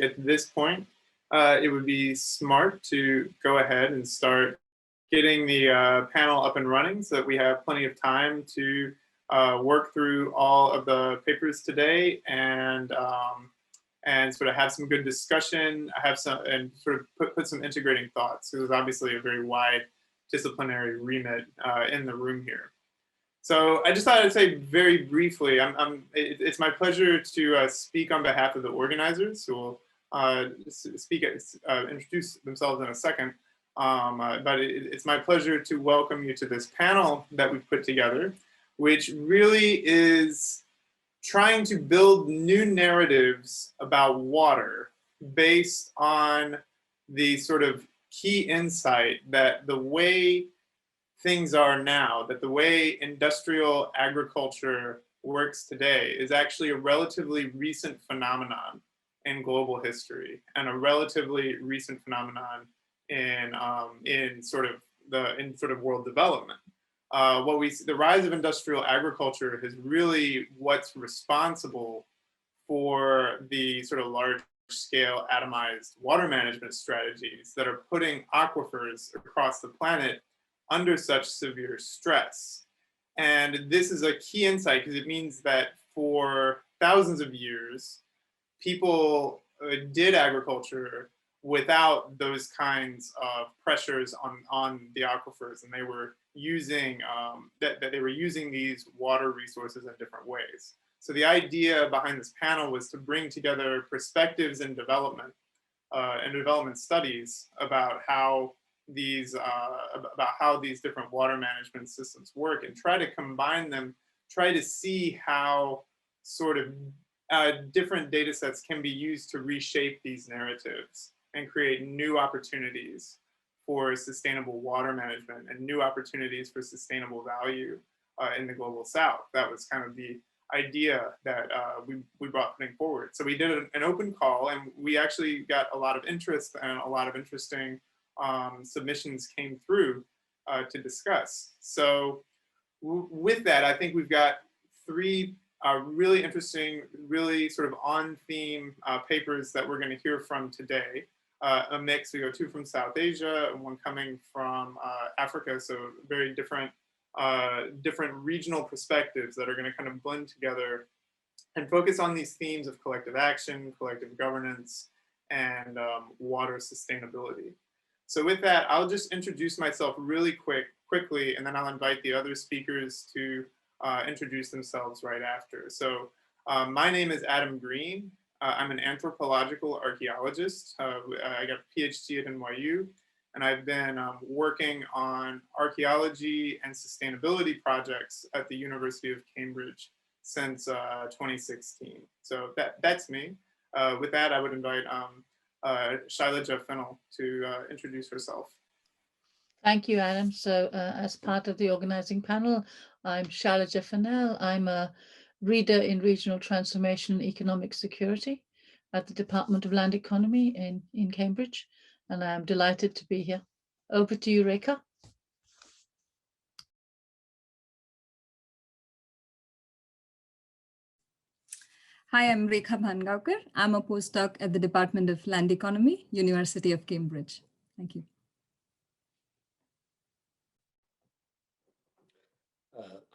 at this point, it would be smart to go ahead and start getting the panel up and running so that we have plenty of time to work through all of the papers today and sort of have some good discussion, and sort of put some integrating thoughts. So there's obviously a very wide disciplinary remit in the room here. So I just thought I'd say very briefly, it's my pleasure to speak on behalf of the organizers who will introduce themselves in a second. But it's my pleasure to welcome you to this panel that we've put together, which really is trying to build new narratives about water based on the sort of key insight that the way things are now, that the way industrial agriculture works today is actually a relatively recent phenomenon in global history and a relatively recent phenomenon in sort of world development. The rise of industrial agriculture is really what's responsible for the sort of large scale atomized water management strategies that are putting aquifers across the planet under such severe stress. And this is a key insight because it means that for thousands of years, people did agriculture without those kinds of pressures on the aquifers, and they were using these water resources in different ways. So the idea behind this panel was to bring together perspectives in development and development studies about how these different water management systems work, and try to combine them, try to see how sort of different data sets can be used to reshape these narratives and create new opportunities for sustainable water management and new opportunities for sustainable value in the global south. That was kind of the idea that we brought putting forward. So we did an open call, and we actually got a lot of interest, and a lot of interesting submissions came through to discuss. So with that, I think we've got three really interesting, really sort of on theme papers that we're going to hear from today. A mix, we go two from South Asia and one coming from Africa, so very different regional perspectives that are going to kind of blend together and focus on these themes of collective action, collective governance, and water sustainability. So with that, I'll just introduce myself really quickly, and then I'll invite the other speakers to introduce themselves right after. So my name is Adam Green. I'm an anthropological archaeologist. I got a PhD at NYU, and I've been working on archaeology and sustainability projects at the University of Cambridge since 2016. So that's me. With that, I would invite Shailaja Fennell to introduce herself. Thank you, Adam. So as part of the organizing panel, I'm Shailaja Fennell. I'm a reader in regional transformation and economic security at the Department of Land Economy in Cambridge, and I'm delighted to be here. Over to you, Rekha. Hi, I'm Rekha Bhangaonkar. I'm a postdoc at the Department of Land Economy, University of Cambridge. Thank you.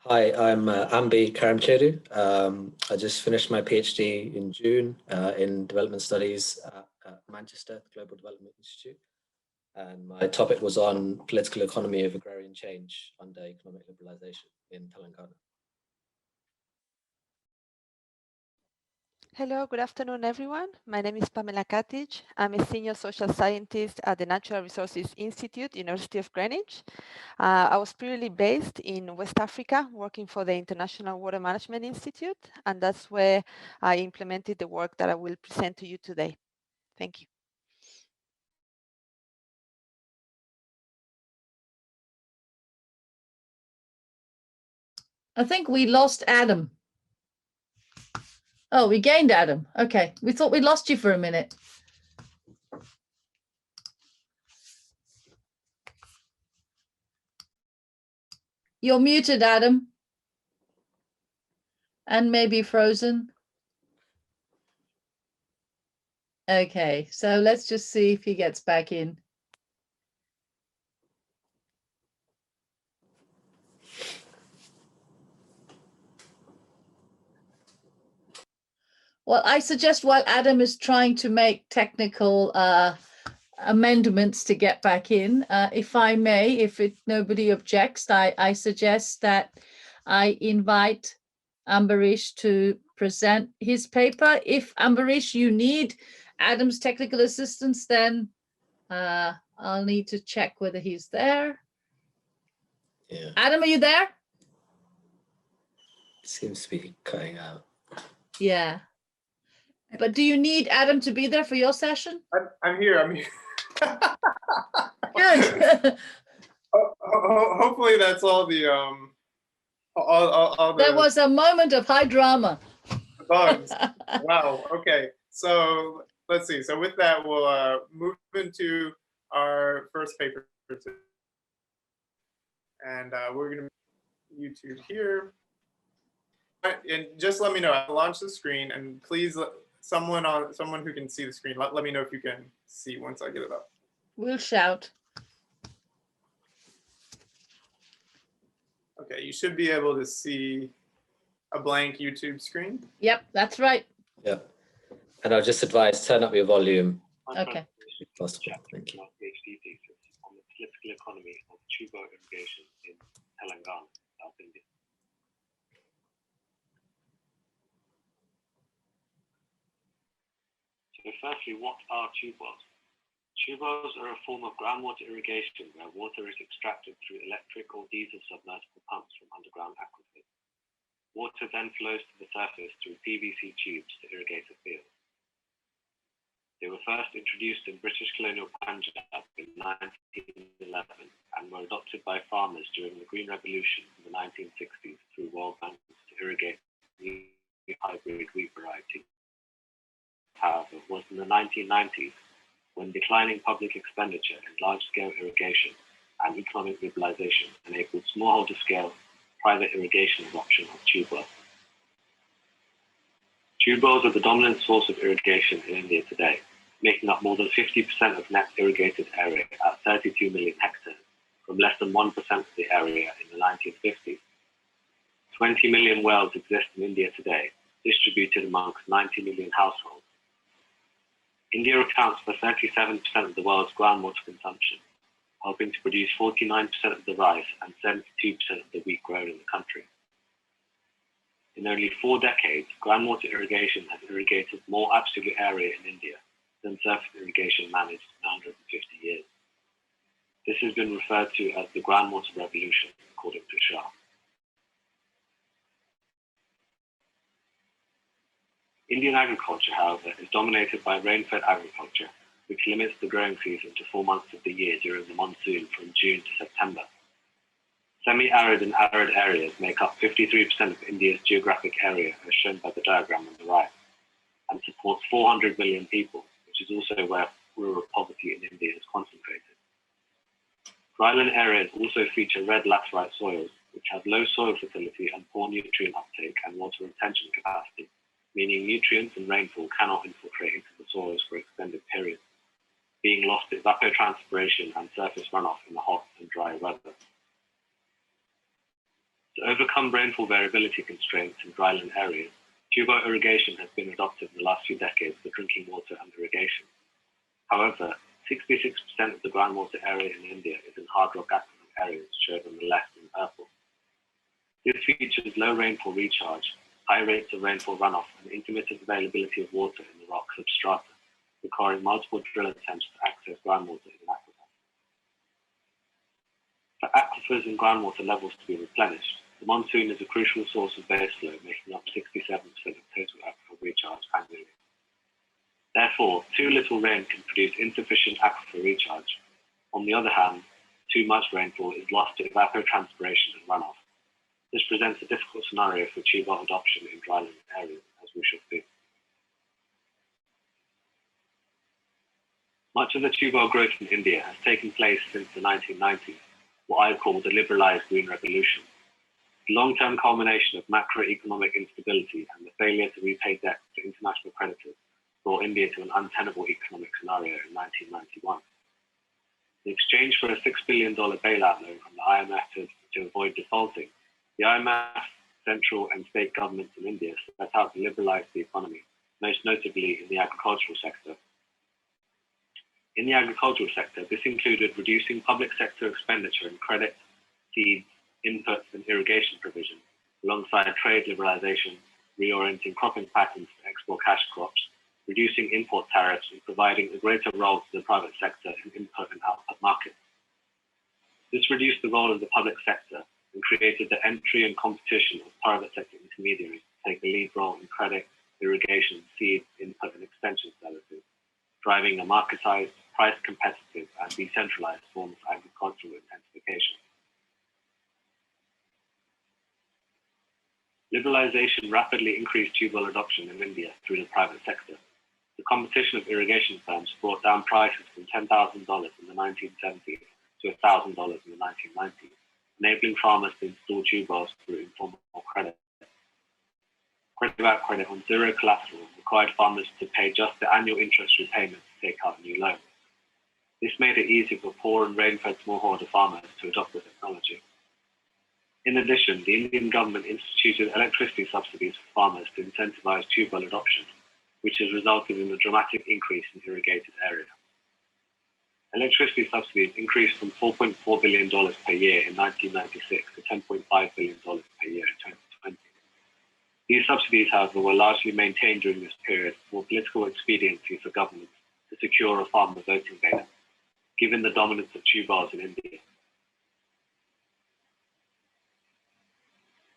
Hi, I'm Ambi Karamchedu. I just finished my PhD in June in development studies at Manchester Global Development Institute. And my topic was on political economy of agrarian change under economic liberalization in Telangana. Hello, good afternoon, everyone. My name is Pamela Katic. I'm a senior social scientist at the Natural Resources Institute, University of Greenwich. I was previously based in West Africa, working for the International Water Management Institute, and that's where I implemented the work that I will present to you today. Thank you. I think we lost Adam. Oh, we gained Adam. Okay, we thought we lost you for a minute. You're muted, Adam. And maybe frozen. Okay, so let's just see if he gets back in. Well, I suggest while Adam is trying to make technical amendments to get back in, if I may, if nobody objects, I suggest that I invite Ambarish to present his paper. If Ambarish, you need Adam's technical assistance, then I'll need to check whether he's there. Yeah, Adam, are you there? seems to be cutting out. Yeah. But do you need Adam to be there for your session? I'm here. I'm here. Good. Hopefully that's all the all There the was a moment of high drama. bugs. Wow. Okay. So let's see. So with that, we'll move into our first paper today. And we're going to YouTube here. And just let me know. I'll launch the screen, and please, someone who can see the screen, let me know if you can see once I get it up. We'll shout. Okay, you should be able to see a blank YouTube screen. Yep, that's right. Yeah, and I'll just advise, turn up your volume Okay. if possible. Thank you. My PhD thesis on the political economy of tuber irrigation in Telangana, South India. So firstly, what are tube wells? Tube wells are a form of groundwater irrigation where water is extracted through electric or diesel submersible pumps from underground aquifers. Water then flows to the surface through PVC tubes to irrigate a field. They were first introduced in British colonial Punjab in 1911 and were adopted by farmers during the Green Revolution in the 1960s through World Bank to irrigate new hybrid wheat varieties. However, it was in the 1990s when declining public expenditure in large-scale irrigation and economic liberalization enabled smallholder-scale private irrigation adoption of tube wells. Tube wells are the dominant source of irrigation in India today, making up more than 50% of net irrigated area at 32 million hectares, from less than 1% of the area in the 1950s. 20 million wells exist in India today, distributed amongst 90 million households. India accounts for 37% of the world's groundwater consumption, helping to produce 49% of the rice and 72% of the wheat grown in the country. In only 4 decades, groundwater irrigation has irrigated more absolute area in India than surface irrigation managed in 150 years. This has been referred to as the groundwater revolution, according to Shah. Indian agriculture, however, is dominated by rain-fed agriculture, which limits the growing season to 4 months of the year during the monsoon from June to September. Semi-arid and arid areas make up 53% of India's geographic area, as shown by the diagram on the right, and supports 400 million people, which is also where rural poverty in India is concentrated. Dryland areas also feature red laterite soils, which have low soil fertility and poor nutrient uptake and water retention capacity, meaning nutrients and rainfall cannot infiltrate into the soils for extended periods, being lost to evapotranspiration and surface runoff in the hot and dry weather. To overcome rainfall variability constraints in dryland areas, tuber irrigation has been adopted in the last few decades for drinking water and irrigation. However, 66% of the groundwater area in India is in hard rock aquifer areas, shown on the left in purple. This features low rainfall recharge, high rates of rainfall runoff, and intermittent availability of water in the rock substrata, requiring multiple drill attempts to access groundwater in aquifers. For aquifers and groundwater levels to be replenished, the monsoon is a crucial source of base flow, making up 67% of total aquifer recharge annually. Therefore, too little rain can produce insufficient aquifer recharge. On the other hand, too much rainfall is lost to evapotranspiration and runoff. This presents a difficult scenario for tube well adoption in dryland areas, as we shall see. Much of the tube well growth in India has taken place since the 1990s, what I call the liberalized Green Revolution. The long-term culmination of macroeconomic instability and the failure to repay debt to international creditors brought India to an untenable economic scenario in 1991. In exchange for a $6 billion bailout loan from the IMF to avoid defaulting, the IMF, central and state governments in India set out to liberalize the economy, most notably in the agricultural sector. In the agricultural sector, this included reducing public sector expenditure in credit, seeds, inputs, and irrigation provision, alongside trade liberalization, reorienting cropping patterns to export cash crops, reducing import tariffs, and providing a greater role to the private sector in input and output markets. This reduced the role of the public sector and created the entry and competition of private sector intermediaries to take a lead role in credit, irrigation, seed, input, and extension services, driving a marketized, price-competitive, and decentralized form of agricultural intensification. Liberalization rapidly increased tubewell adoption in India through the private sector. The competition of irrigation firms brought down prices from $10,000 in the 1970s to $1,000 in the 1990s, enabling farmers to install tubewells through informal credit. Credit-backed credit on zero collateral required farmers to pay just the annual interest repayment to take out a new loan. This made it easier for poor and rain-fed smallholder farmers to adopt the technology. In addition, the Indian government instituted electricity subsidies for farmers to incentivize tubewell adoption, which has resulted in a dramatic increase in irrigated area. Electricity subsidies increased from $4.4 billion per year in 1996 to $10.5 billion per year in 2020. These subsidies, however, were largely maintained during this period for political expediency for governments to secure a farmer voting base, given the dominance of tubewells in India.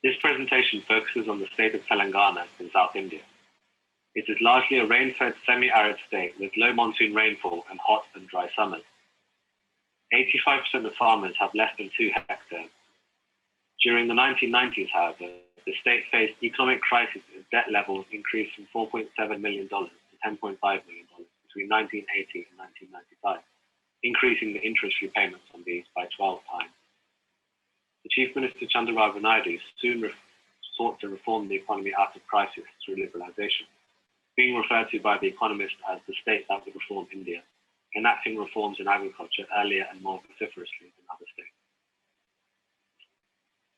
This presentation focuses on the state of Telangana in South India. It is largely a rain-fed semi-arid state with low monsoon rainfall and hot and dry summers. 85% of farmers have less than 2 hectares. During the 1990s, however, the state faced economic crisis as debt levels increased from $4.7 million to $10.5 million between 1980 and 1995, increasing the interest repayments on these by 12 times. The Chief Minister Chandrababu Naidu soon sought to reform the economy out of crisis through liberalization, being referred to by The Economist as the state that would reform India, enacting reforms in agriculture earlier and more vociferously than other states.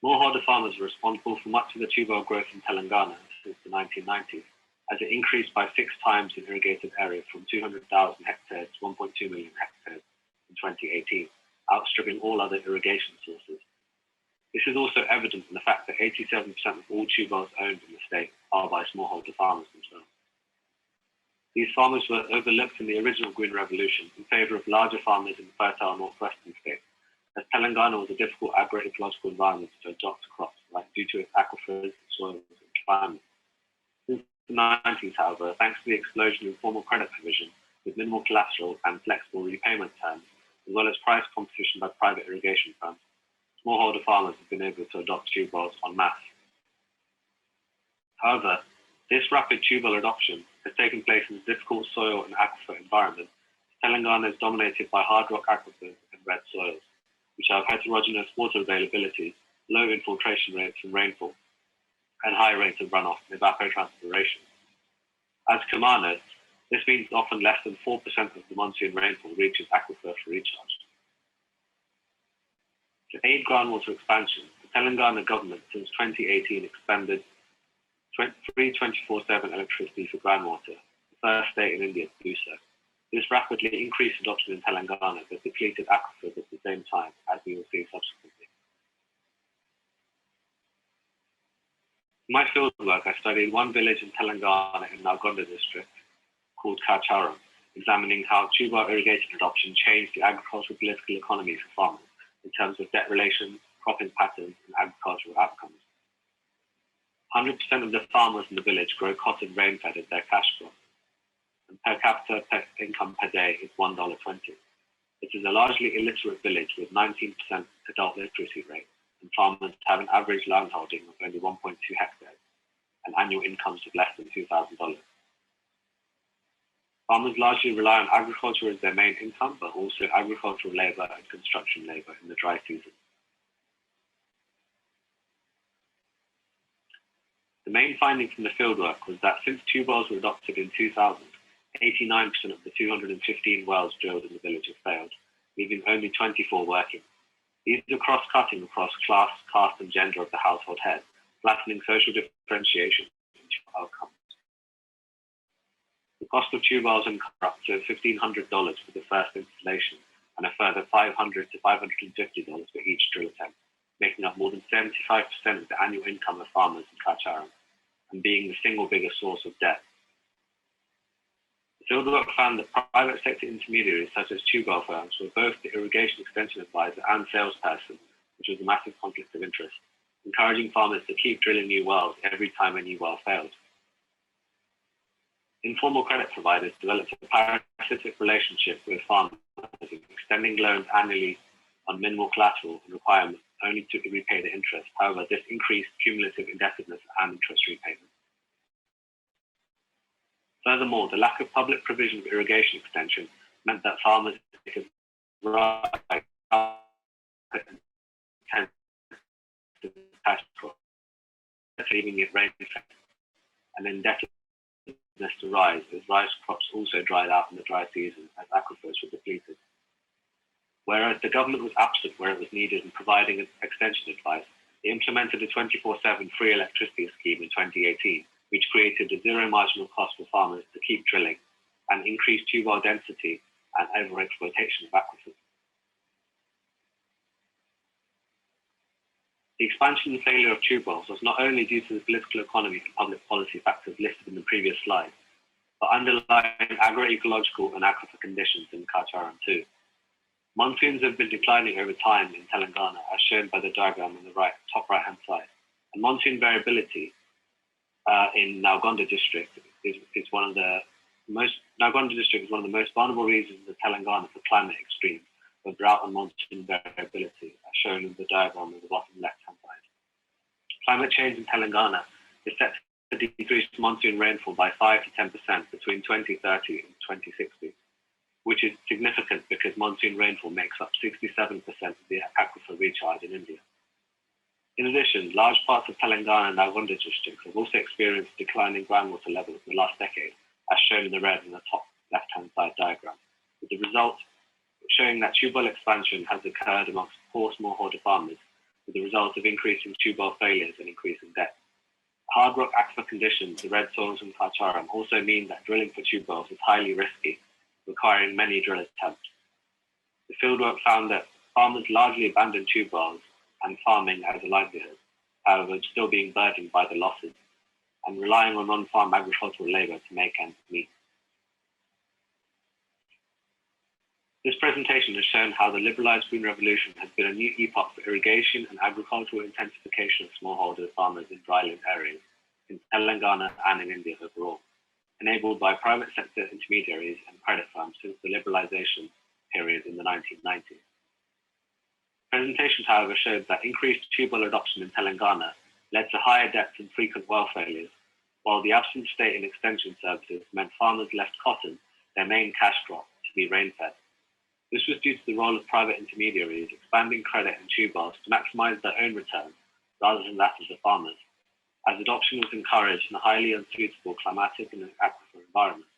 Smallholder farmers were responsible for much of the tubewell growth in Telangana since the 1990s, as it increased by 6 times in irrigated area from 200,000 hectares to 1.2 million hectares in 2018, outstripping all other irrigation sources. This is also evident in the fact that 87% of all tubewells owned in the state are by smallholder farmers themselves. These farmers were overlooked in the original Green Revolution in favor of larger farmers in fertile northwestern states, as Telangana was a difficult agro-ecological environment to adopt crops due to its aquifers, soils, and climate. Since the 90s, however, thanks to the explosion in formal credit provision with minimal collateral and flexible repayment terms, as well as price competition by private irrigation firms, smallholder farmers have been able to adopt tubewells en masse. However, this rapid tubewell adoption has taken place in a difficult soil and aquifer environment. Telangana is dominated by hard rock aquifers and red soils, which have heterogeneous water availability, low infiltration rates from rainfall, and high rates of runoff and evapotranspiration. As Kamana, this means often less than 4% of the monsoon rainfall reaches aquifer for recharge. To aid groundwater expansion, the Telangana government since 2018 expanded free 24/7 electricity for groundwater, the first state in India to do so. This rapidly increased adoption in Telangana but depleted aquifers at the same time, as we will see subsequently. In my fieldwork, I studied one village in Telangana in Nalgonda district called Kacharam, examining how tubewell irrigation adoption changed the agricultural political economy for farmers in terms of debt relations, cropping patterns, and agricultural outcomes. 100% of the farmers in the village grow cotton rain-fed as their cash crop, and per capita income per day is $1.20. It is a largely illiterate village with 19% adult literacy rate, and farmers have an average land holding of only 1.2 hectares and annual incomes of less than $2,000. Farmers largely rely on agriculture as their main income, but also agricultural labor and construction labor in the dry season. The main finding from the fieldwork was that since tubewells were adopted in 2000, 89% of the 215 wells drilled in the village have failed, leaving only 24 working. These are cross-cutting across class, caste, and gender of the household head, flattening social differentiation into outcomes. The cost of tube wells incurred up to $1,500 for the first installation, and a further $500 to $550 for each drill attempt, making up more than 75% of the annual income of farmers in Kacharam, and being the single biggest source of debt. The fieldwork found that private sector intermediaries such as tube well firms were both the irrigation extension advisor and salesperson, which was a massive conflict of interest, encouraging farmers to keep drilling new wells every time a new well failed. Informal credit providers developed a parasitic relationship with farmers, extending loans annually on minimal collateral and requirements only to repay the interest. However, this increased cumulative indebtedness and interest repayment. Furthermore, the lack of public provision of irrigation extension meant that farmers could ride leaving it rain and indebtedness to rise as rice crops also dried out in the dry season as aquifers were depleted. Whereas the government was absent where it was needed in providing extension advice, it implemented a 24/7 free electricity scheme in 2018, which created a zero marginal cost for farmers to keep drilling and increased tube well density and overexploitation of aquifers. The expansion and failure of tube wells was not only due to the political economy and public policy factors listed in the previous slide, but underlying agroecological and aquifer conditions in Kacharam too. Monsoons have been declining over time in Telangana, as shown by the diagram on the top right-hand side, and monsoon variability in Nalgonda district is one of the most vulnerable regions of Telangana for climate extremes, with drought and monsoon variability, as shown in the diagram on the bottom left-hand side. Climate change in Telangana is set to decrease monsoon rainfall by 5 to 10% between 2030 and 2060, which is significant because monsoon rainfall makes up 67% of the aquifer recharge in India. In addition, large parts of Telangana and Nalgonda districts have also experienced declining groundwater levels in the last decade, as shown in the red in the top left-hand side diagram, with the result showing that tube well expansion has occurred amongst poor smallholder farmers, with the result of increasing tube well failures and increasing debt. Hard rock aquifer conditions, the red soils in Kacharam, also mean that drilling for tube wells is highly risky, requiring many drill attempts. The fieldwork found that farmers largely abandoned tube wells and farming as a livelihood, however, still being burdened by the losses and relying on non-farm agricultural labor to make ends meet. This presentation has shown how the liberalized Green Revolution has been a new epoch for irrigation and agricultural intensification of smallholder farmers in dryland areas in Telangana and in India overall, enabled by private sector intermediaries and credit firms since the liberalization period in the 1990s. Presentations, however, showed that increased tube well adoption in Telangana led to higher depth and frequent well failures, while the absent state and extension services meant farmers left cotton, their main cash crop, to be rain-fed. This was due to the role of private intermediaries expanding credit and tube wells to maximize their own return rather than that of the farmers, as adoption was encouraged in a highly unsuitable climatic and aquifer environment.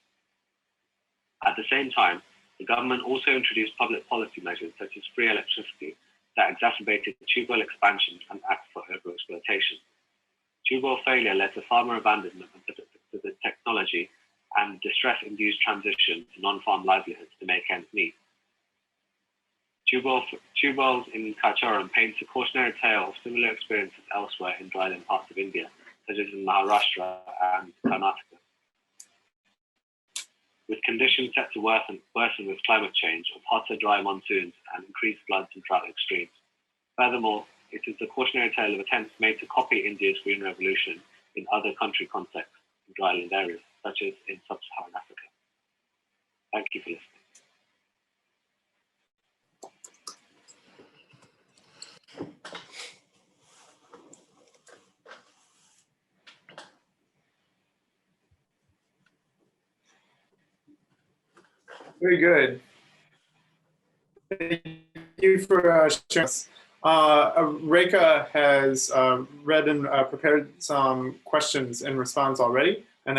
At the same time, the government also introduced public policy measures such as free electricity that exacerbated tube well expansion and aquifer overexploitation. Tube well failure led to farmer abandonment of the technology and distress-induced transition to non-farm livelihoods to make ends meet. Tube wells in Kacharam paints a cautionary tale of similar experiences elsewhere in dryland parts of India, such as in Maharashtra and Karnataka, with conditions set to worsen with climate change of hotter, dry monsoons and increased floods and drought extremes. Furthermore, it is a cautionary tale of attempts made to copy India's Green Revolution in other country contexts in dryland areas, such as in sub-Saharan Africa. Thank you for listening. Very good. Thank you for sharing us. Rekha has read and prepared some questions in response already. and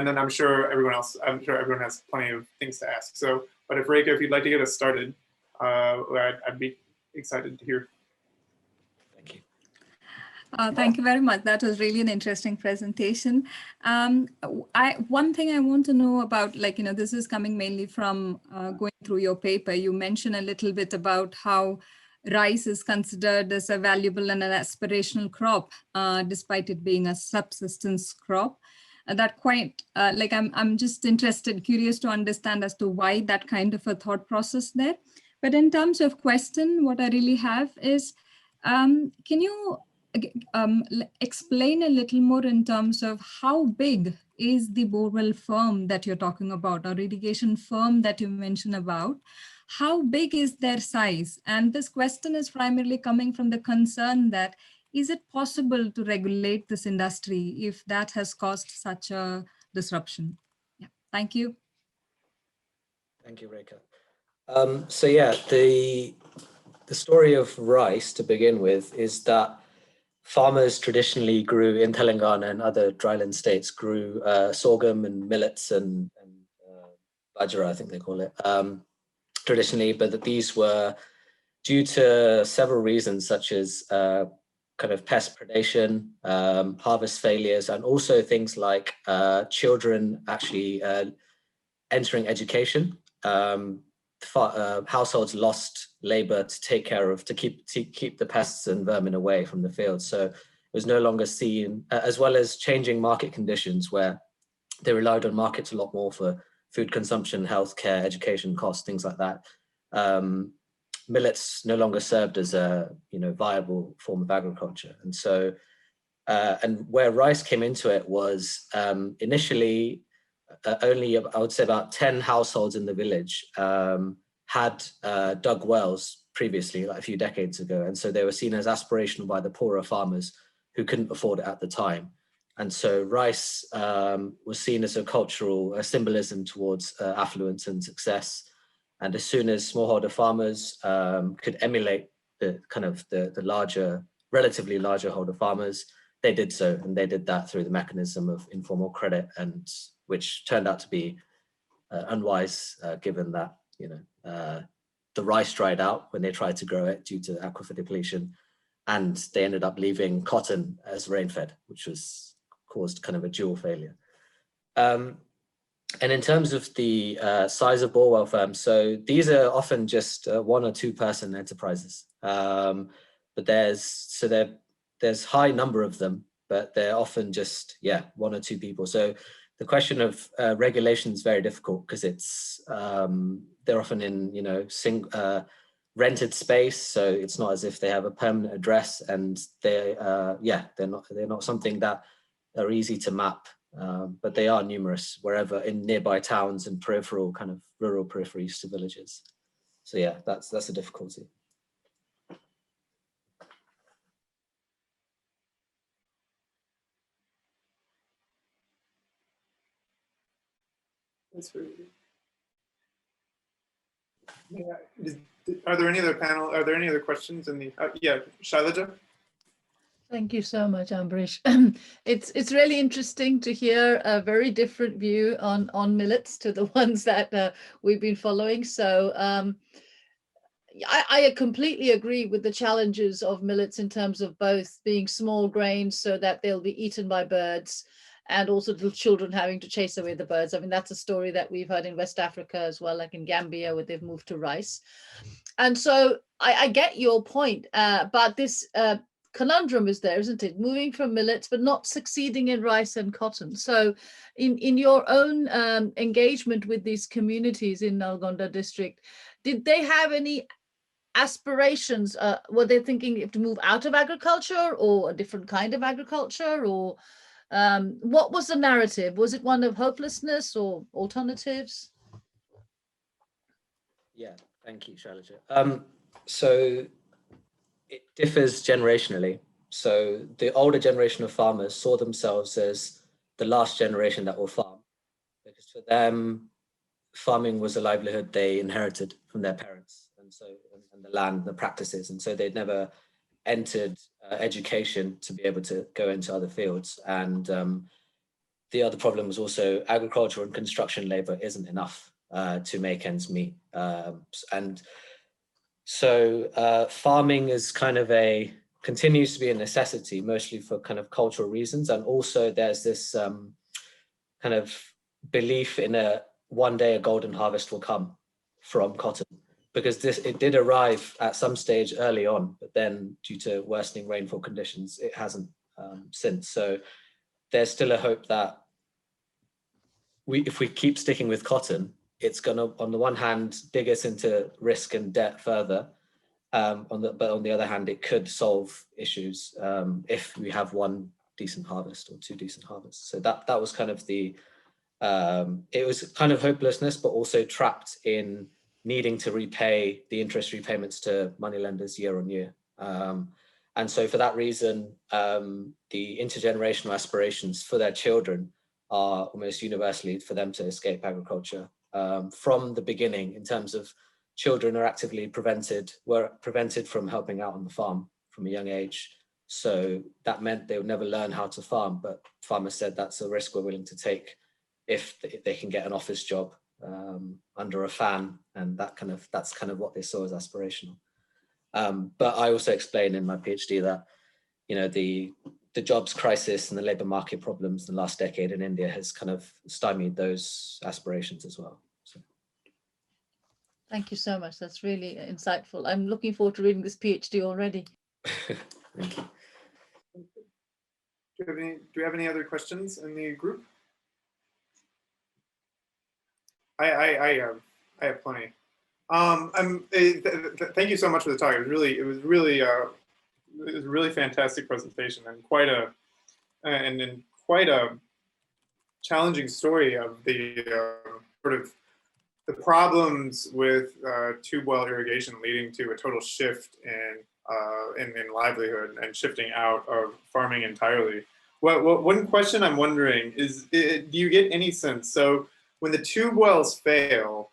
then I'm sure everyone has plenty of things to ask. So, but if Rekha, if you'd like to get us started, I'd be excited to hear. Thank you. Thank you very much. That was really an interesting presentation. One thing I want to know about, like, this is coming mainly from going through your paper. You mentioned a little bit about how rice is considered as a valuable and an aspirational crop, despite it being a subsistence crop. That quite, I'm just curious to understand as to why that kind of a thought process there. But in terms of question, what I really have is, can you explain a little more in terms of how big is the borewell firm that you're talking about, or irrigation firm that you mentioned about? How big is their size? And this question is primarily coming from the concern that, is it possible to regulate this industry if that has caused such a disruption? Yeah, thank you. Thank you, Rekha. So yeah, the story of rice to begin with is that farmers traditionally grew in Telangana and other dryland states, grew sorghum and millets and bajra, I think they call it, traditionally, but that these were due to several reasons, such as kind of pest predation, harvest failures, and also things like children actually entering education. Households lost labor to take care of, to keep the pests and vermin away from the fields. So it was no longer seen, as well as changing market conditions where they relied on markets a lot more for food consumption, healthcare, education costs, things like that. Millets no longer served as a viable form of agriculture. And so, and where rice came into it was initially only, I would say, about 10 households in the village had dug wells previously, like a few decades ago. And so they were seen as aspirational by the poorer farmers who couldn't afford it at the time. And so rice was seen as a cultural symbolism towards affluence and success. And as soon as smallholder farmers could emulate the kind of the larger, relatively larger holder farmers, they did so. And they did that through the mechanism of informal credit, and which turned out to be unwise, given that the rice dried out when they tried to grow it due to aquifer depletion, and they ended up leaving cotton as rain-fed, which was caused kind of a dual failure. And in terms of the size of borewell firms, so these are often just 1 or 2 person enterprises, but there's high number of them, but they're often just 1 or 2 people. So the question of regulation is very difficult because it's they're often in rented space, so it's not as if they have a permanent address, and they're not something that are easy to map. But they are numerous wherever in nearby towns and peripheral kind of rural peripheries to villages. So yeah, that's a difficulty. That's really good. Yeah. Are there any other questions in the? Yeah, Shailaja. Thank you so much, Ambrish. It's really interesting to hear a very different view on millets to the ones that we've been following. So I completely agree with the challenges of millets in terms of both being small grains so that they'll be eaten by birds, and also the children having to chase away the birds. I mean, that's a story that we've heard in West Africa as well, like in Gambia, where they've moved to rice. And so I get your point, but this conundrum is there, isn't it? Moving from millets, but not succeeding in rice and cotton. So in your own engagement with these communities in Nalgonda district, did they have any aspirations? Were they thinking to move out of agriculture or a different kind of agriculture, or what was the narrative? Was it one of hopelessness or alternatives? Yeah, thank you, Shailaja. So it differs generationally. So the older generation of farmers saw themselves as the last generation that will farm, because for them, farming was a livelihood they inherited from their parents, and the land, the practices, and so they'd never entered education to be able to go into other fields. And the other problem is also agricultural and construction labor isn't enough to make ends meet. And so farming is kind of continues to be a necessity, mostly for kind of cultural reasons. And also there's this kind of belief in one day a golden harvest will come from cotton, because it did arrive at some stage early on, but then due to worsening rainfall conditions, it hasn't since. So there's still a hope that if we keep sticking with cotton, it's going to, on the one hand, dig us into risk and debt further. But on the other hand, it could solve issues if we have one decent harvest or two decent harvests. So that was kind of it was kind of hopelessness, but also trapped in needing to repay the interest repayments to moneylenders year on year. And so for that reason, the intergenerational aspirations for their children are almost universally for them to escape agriculture from the beginning, in terms of children were prevented from helping out on the farm from a young age. So that meant they would never learn how to farm, but farmers said that's a risk we're willing to take if they can get an office job under a fan, and that's kind of what they saw as aspirational. But I also explain in my PhD that, you know, the jobs crisis and the labor market problems in the last decade in India has kind of stymied those aspirations as well. So. Thank you so much. That's really insightful. I'm looking forward to reading this PhD already. Thank you. Do we have any other questions in the group? I have plenty. Thank you so much for the talk. It was really a fantastic presentation, and quite a challenging story of the sort of the problems with tube well irrigation leading to a total shift in livelihood and shifting out of farming entirely. One question I'm wondering is, do you get any sense? So when the tube wells fail,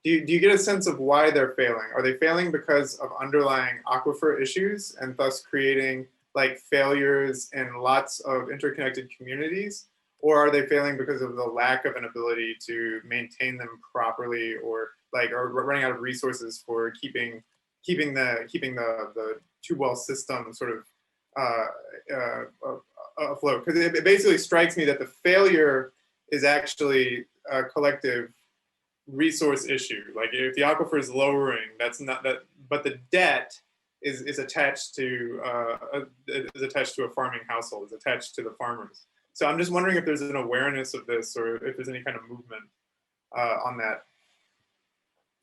do you get a sense of why they're failing? Are they failing because of underlying aquifer issues and thus creating like failures in lots of interconnected communities? Or are they failing because of the lack of an ability to maintain them properly, or running out of resources for keeping the tube well system sort of afloat? Because it basically strikes me that the failure is actually a collective resource issue. Like if the aquifer is lowering, that's not that, but the debt is attached to a farming household, is attached to the farmers. So I'm just wondering if there's an awareness of this, or if there's any kind of movement on that.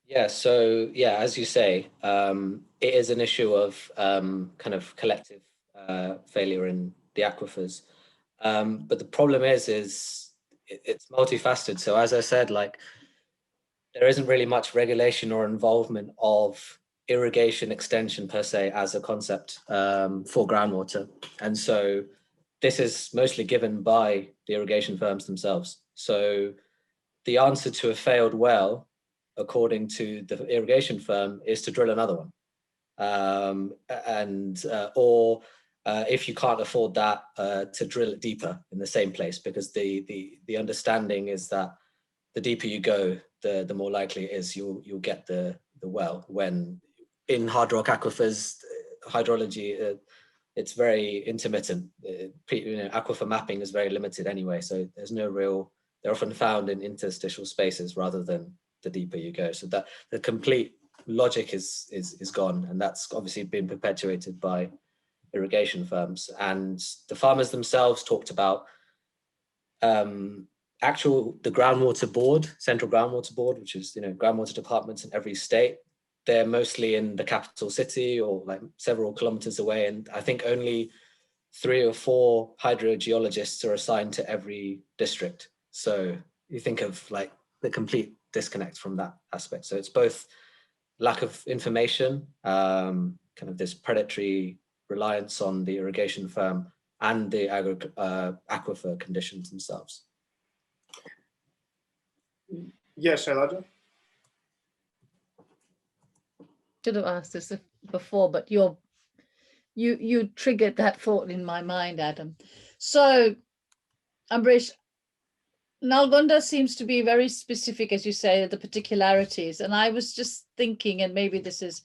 Yeah, so yeah, as you say, it is an issue of kind of collective failure in the aquifers. But the problem is it's multifaceted. So as I said, like there isn't really much regulation or involvement of irrigation extension per se as a concept for groundwater. And so this is mostly given by the irrigation firms themselves. So the answer to a failed well, according to the irrigation firm, is to drill another one. Or if you can't afford that, to drill it deeper in the same place, because the understanding is that the deeper you go, the more likely it is you'll get the well. When in hard rock aquifers, hydrology, it's very intermittent. Aquifer mapping is very limited anyway, so there's no real. They're often found in interstitial spaces rather than the deeper you go. So that the complete logic is gone, and that's obviously been perpetuated by irrigation firms. And the farmers themselves talked about the groundwater board, central groundwater board, which is groundwater departments in every state. They're mostly in the capital city or like several kilometers away, and I think only 3 or 4 hydrogeologists are assigned to every district. So you think of like the complete disconnect from that aspect. So it's both lack of information, kind of this predatory reliance on the irrigation firm, and the aquifer conditions themselves. Yes, Shailaja? Should have asked this before, but you triggered that thought in my mind, Adam. So, Ambrish, Nalgonda seems to be very specific, as you say, the particularities. And I was just thinking, and maybe this is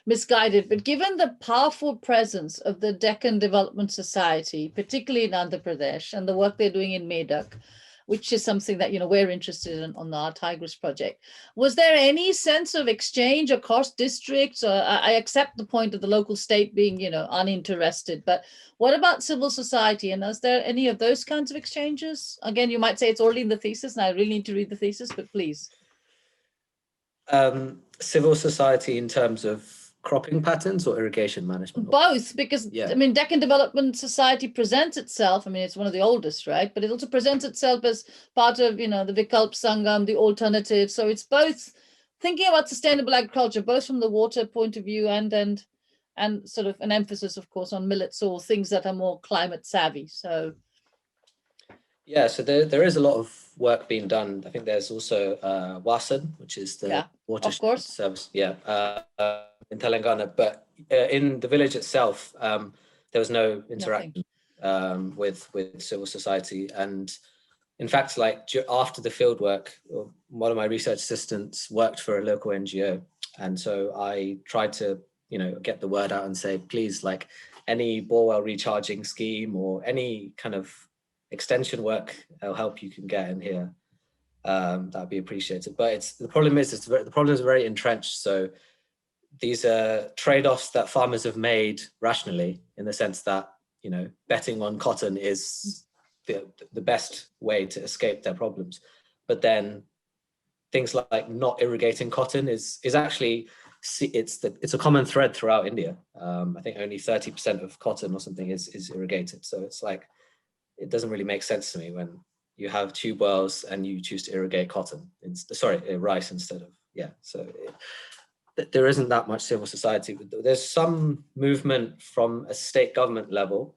misguided, but given the powerful presence of the Deccan Development Society, particularly in Andhra Pradesh, and the work they're doing in Medak, which is something that, you know, we're interested in on our Tigris project. Was there any sense of exchange across districts? I accept the point of the local state being, you know, uninterested, but what about civil society? And is there any of those kinds of exchanges? Again, you might say it's already in the thesis, and I really need to read the thesis, but please. Civil society in terms of cropping patterns or irrigation management? Both, because yeah. I mean, Deccan Development Society presents itself, I mean, it's one of the oldest, right? But it also presents itself as part of, you know, the Vikalp Sangam, the alternative. So it's both thinking about sustainable agriculture, both from the water point of view and sort of an emphasis, of course, on millets or things that are more climate savvy. So yeah, so there is a lot of work being done. I think there's also WASAN, which is the water service, in Telangana. But in the village itself, there was no interaction with civil society. And in fact, like after the field work, one of my research assistants worked for a local NGO. And so I tried to, you know, get the word out and say, please, like any borewell recharging scheme or any kind of extension work or help you can get in here, that'd be appreciated. But the problem is very entrenched. So these are trade-offs that farmers have made rationally, in the sense that, you know, betting on cotton is the best way to escape their problems. But then things like not irrigating cotton is actually, it's a common thread throughout India. I think only 30% of cotton or something is irrigated. So it's like, it doesn't really make sense to me when you have tube wells and you choose to irrigate cotton, rice instead of, so there isn't that much civil society. There's some movement from a state government level.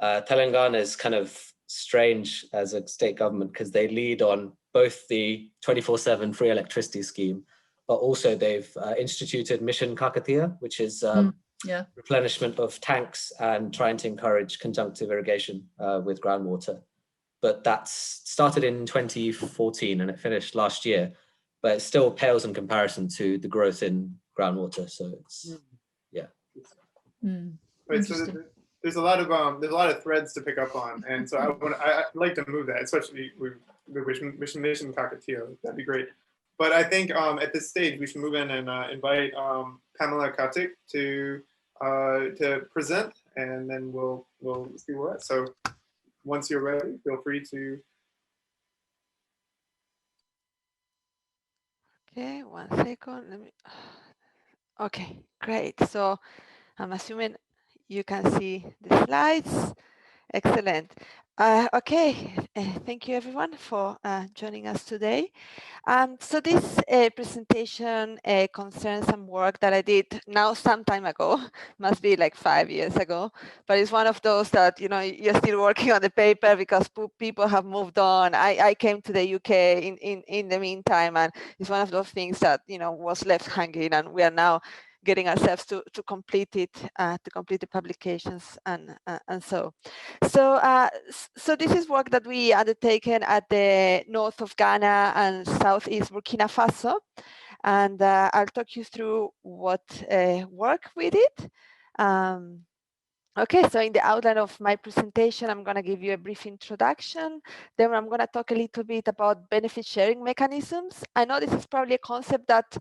Telangana is kind of strange as a state government because they lead on both the 24/7 free electricity scheme, but also they've instituted Mission Kakatiya, which is replenishment of tanks and trying to encourage conjunctive irrigation with groundwater. But that's started in 2014 and it finished last year, but it still pales in comparison to the growth in groundwater. So it's, Right, so there's a lot of threads to pick up on, and so I'd like to move that, especially with Mission Kakatiya. That'd be great. But I think at this stage we should move in and invite Pamela Kartik to present, and then we'll see where we're at. So once you're ready, feel free to. Okay, 1 second. Let me. Okay, great. So I'm assuming you can see the slides. Excellent. Okay, thank you everyone for joining us today. So this presentation concerns some work that I did now some time ago, must be like 5 years ago, but it's one of those that, you know, you're still working on the paper because people have moved on. I came to the UK in the meantime, and it's one of those things that, you know, was left hanging, and we are now getting ourselves to complete it, to complete the publications and so. So this is work that we undertaken at the north of Ghana and southeast Burkina Faso, and I'll talk you through what work we did. Okay, so in the outline of my presentation, I'm going to give you a brief introduction. Then I'm going to talk a little bit about benefit sharing mechanisms. I know this is probably a concept that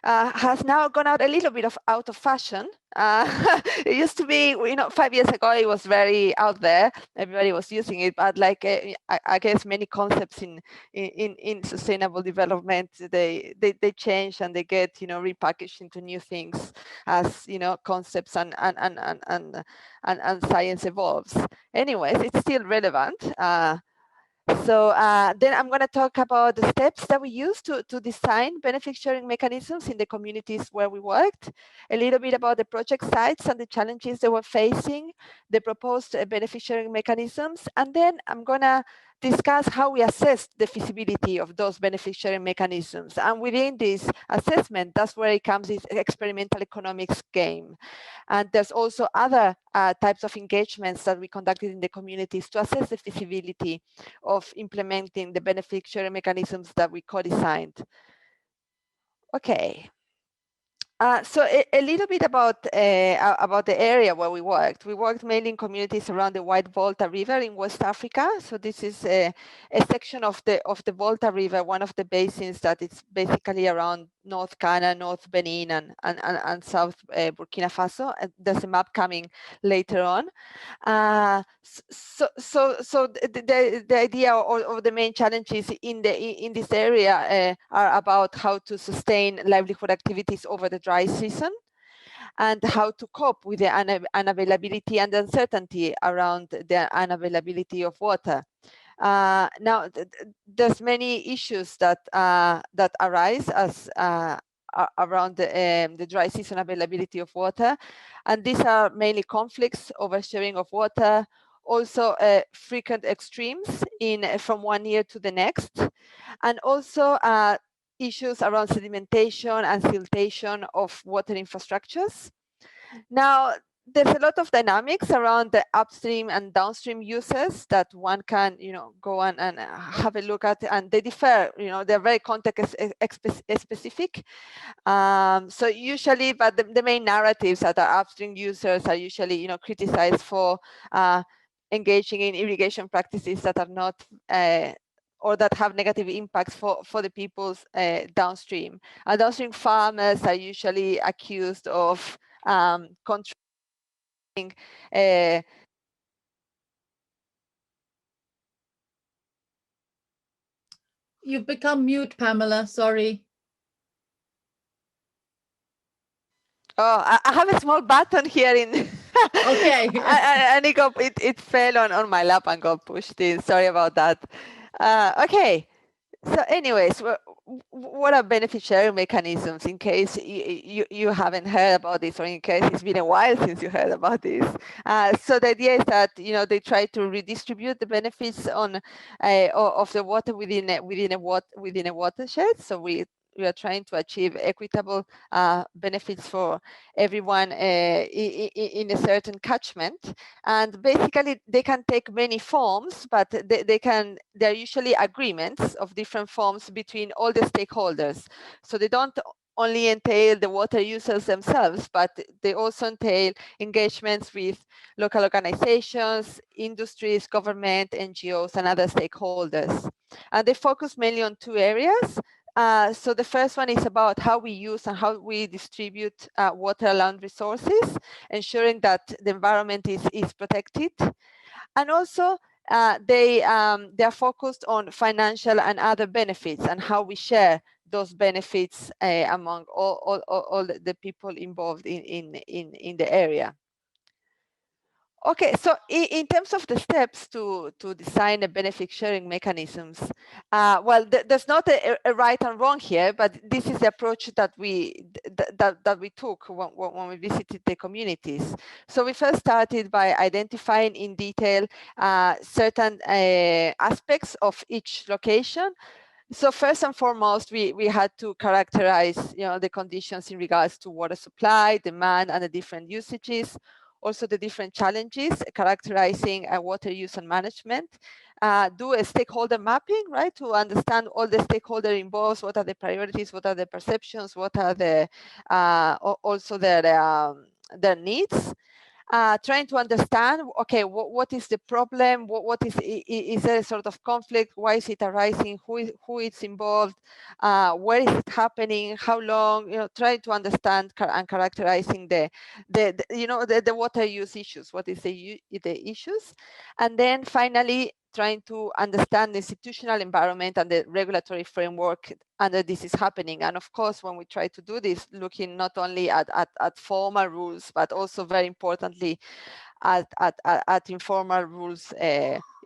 has now gone out a little bit out of fashion. It used to be, you know, 5 years ago, it was very out there. Everybody was using it, but like I guess many concepts in sustainable development, they change and they get, you know, repackaged into new things as, you know, concepts and science evolves. Anyways, it's still relevant. So then I'm going to talk about the steps that we use to design benefit sharing mechanisms in the communities where we worked, a little bit about the project sites and the challenges they were facing, the proposed benefit sharing mechanisms, and then I'm going to discuss how we assess the feasibility of those benefit sharing mechanisms. And within this assessment, that's where it comes this experimental economics game. And there's also other types of engagements that we conducted in the communities to assess the feasibility of implementing the benefit sharing mechanisms that we co-designed. Okay. So a little bit about the area where we worked. We worked mainly in communities around the White Volta River in West Africa. So this is a section of the Volta River, one of the basins that is basically around North Ghana, North Benin, and South Burkina Faso. There's a map coming later on. So the idea or the main challenges in this area are about how to sustain livelihood activities over the dry season, and how to cope with the unavailability and uncertainty around the unavailability of water. Now, there's many issues that that arise as around the dry season availability of water, and these are mainly conflicts over sharing of water, also frequent extremes from one year to the next, and also issues around sedimentation and siltation of water infrastructures. Now, there's a lot of dynamics around the upstream and downstream uses that one can, go on and have a look at, and they differ. They're very context specific. So usually, but the main narratives that are upstream users are usually, criticized for engaging in irrigation practices that are not or that have negative impacts for the people's downstream. And downstream farmers are usually accused of controlling You've become mute, Pamela. Sorry. Oh, I have a small button here in. Okay. and it fell on my lap and got pushed in. Sorry about that. Okay. So anyways, what are benefit sharing mechanisms, in case you haven't heard about this, or in case it's been a while since you heard about this? So the idea is that they try to redistribute the benefits of the water within a watershed. So we are trying to achieve equitable benefits for everyone in a certain catchment. And basically, they can take many forms, but they're usually agreements of different forms between all the stakeholders. So they don't only entail the water users themselves, but they also entail engagements with local organizations, industries, government, NGOs, and other stakeholders. And they focus mainly on two areas. So the first one is about how we use and how we distribute water and land resources, ensuring that the environment is protected. And also they are focused on financial and other benefits and how we share those benefits among all the people involved in the area. Okay, so in terms of the steps to design a benefit sharing mechanisms, well, there's not a right and wrong here, but this is the approach that we took when we visited the communities. So we first started by identifying in detail certain aspects of each location. So first and foremost, we had to characterize the conditions in regards to water supply, demand, and the different usages. Also the different challenges characterizing water use and management. Do a stakeholder mapping, right, to understand all the stakeholder involved, what are the priorities, what are the perceptions, what are the also their needs. Trying to understand, okay, what is the problem? What is there a sort of conflict? Why is it arising? Who is involved? Where is it happening? How long? Trying to understand and characterizing the water use issues. What is the issues? And then finally, trying to understand the institutional environment and the regulatory framework under this is happening. And of course, when we try to do this, looking not only at formal rules, but also very importantly at informal rules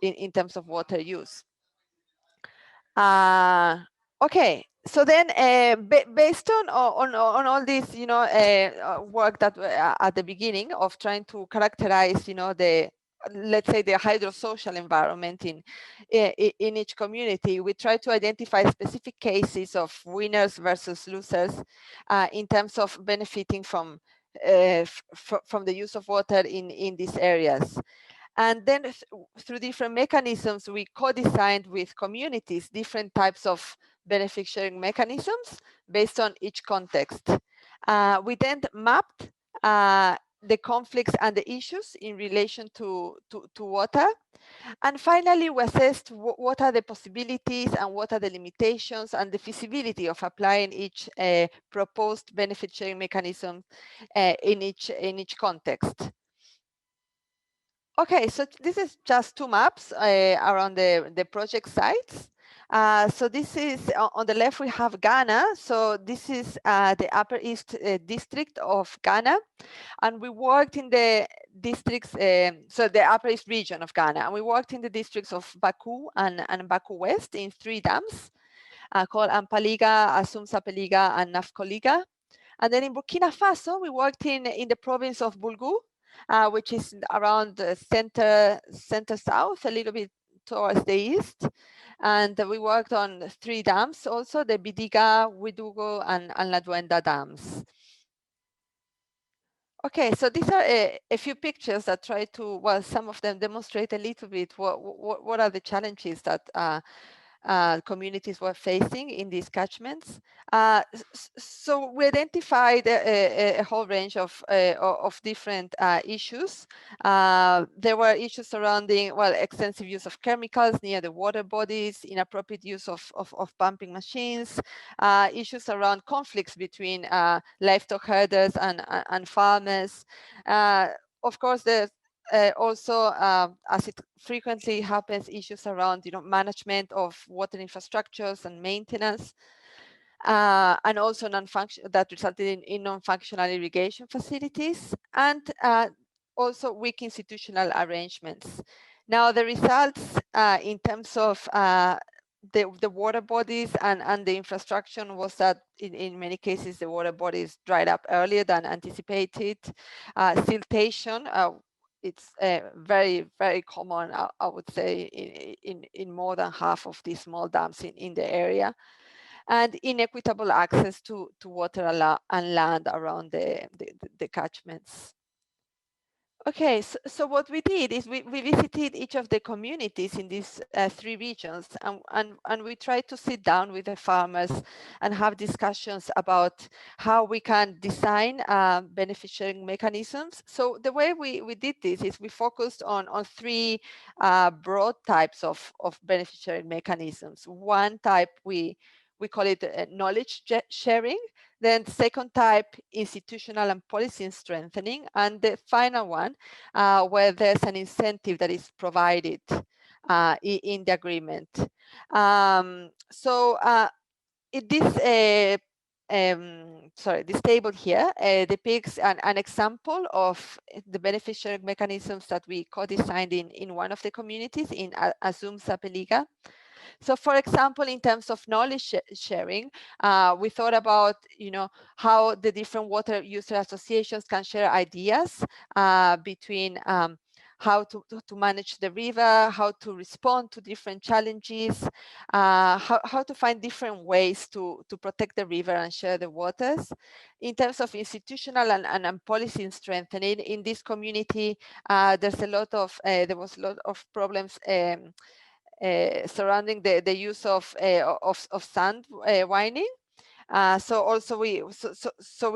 in terms of water use. Okay, so then based on all this, work that at the beginning of trying to characterize, the let's say, the hydrosocial environment in each community. We try to identify specific cases of winners versus losers in terms of benefiting from the use of water in these areas. And then through different mechanisms, we co-designed with communities different types of benefit sharing mechanisms based on each context. We then mapped the conflicts and the issues in relation to water. And finally, we assessed what are the possibilities and what are the limitations and the feasibility of applying each proposed benefit sharing mechanism in each context. Okay, so this is just two maps around the project sites. So this is on the left, we have Ghana. So this is the Upper East district of Ghana. And we worked in the districts, so the Upper East region of Ghana. And we worked in the districts of Baku and Baku West in 3 dams called Ampaliga, Asum-Sapeliga, and Nafkoliga. And then in Burkina Faso, we worked in the province of Boulgou, which is around the center south, a little bit towards the east. And we worked on 3 dams also, the Bidiga, Widugo, and La Duenda dams. Okay, so these are a few pictures that try to, well, some of them demonstrate a little bit what are the challenges that communities were facing in these catchments. So we identified a whole range of different issues. There were issues surrounding, well, extensive use of chemicals near the water bodies, inappropriate use of pumping machines, issues around conflicts between livestock herders and farmers. Of course, there's also, as it frequently happens, issues around management of water infrastructures and maintenance, and also that resulted in non-functional irrigation facilities, and also weak institutional arrangements. Now, the results in terms of the water bodies and the infrastructure was that in many cases the water bodies dried up earlier than anticipated. Siltation, it's very, very common, I would say, in more than half of these small dams in the area, and inequitable access to water and land around the catchments. Okay, so what we did is we visited each of the communities in these 3 regions, and we tried to sit down with the farmers and have discussions about how we can design benefit sharing mechanisms. So the way we did this is we focused on 3 broad types of benefit sharing mechanisms. One type we call it knowledge sharing. Then the second type, institutional and policy strengthening. And the final one, where there's an incentive that is provided in the agreement. This table here depicts an example of the benefit sharing mechanisms that we co-designed in one of the communities in Asum-Sapeliga. So, for example, in terms of knowledge sharing, we thought about, how the different water user associations can share ideas between how to manage the river, how to respond to different challenges, how to find different ways to protect the river and share the waters. In terms of institutional and policy strengthening in this community, there was a lot of problems surrounding the use of sand wining. So also we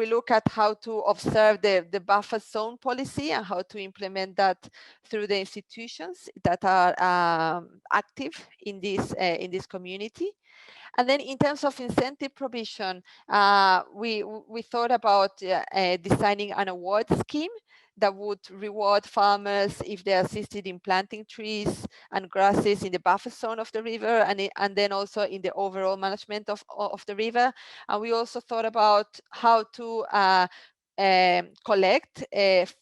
look at how to observe the buffer zone policy and how to implement that through the institutions that are active in this community. And then in terms of incentive provision, we thought about designing an award scheme that would reward farmers if they assisted in planting trees and grasses in the buffer zone of the river, and then also in the overall management of the river. And we also thought about how to collect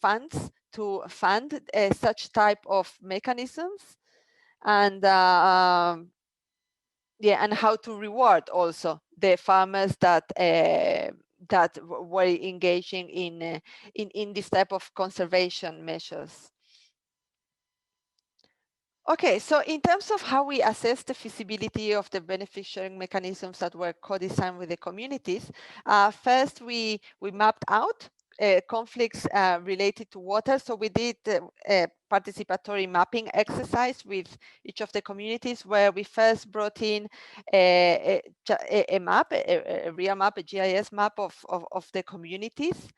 funds to fund such type of mechanisms, and and how to reward also the farmers that were engaging in this type of conservation measures. Okay, so in terms of how we assess the feasibility of the benefit sharing mechanisms that were co-designed with the communities, first we mapped out conflicts related to water. So we did a participatory mapping exercise with each of the communities, where we first brought in a map, a real map, a GIS map of the communities.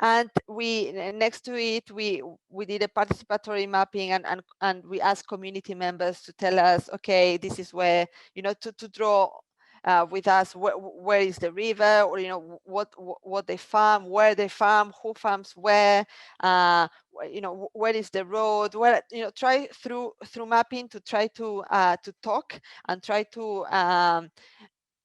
And we, next to it, we did a participatory mapping, and we asked community members to tell us, okay, this is where, to draw with us where is the river, or what they farm, where they farm, who farms where, where is the road, where, try through mapping to try to talk and try to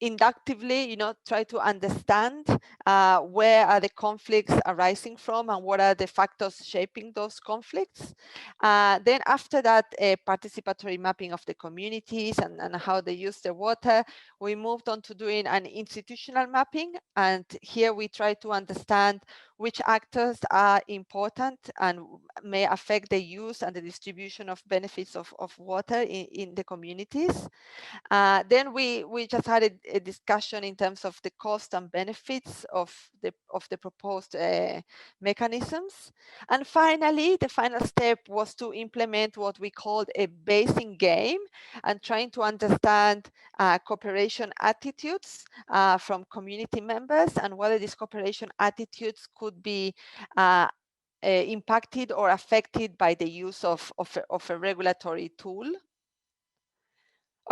inductively, try to understand where are the conflicts arising from and what are the factors shaping those conflicts. Then after that, a participatory mapping of the communities and how they use the water, we moved on to doing an institutional mapping. And here we try to understand which actors are important and may affect the use and the distribution of benefits of water in the communities. Then we just had a discussion in terms of the cost and benefits of the proposed mechanisms. And finally, the final step was to implement what we called a basing game, and trying to understand cooperation attitudes from community members, and whether these cooperation attitudes could be impacted or affected by the use of a regulatory tool.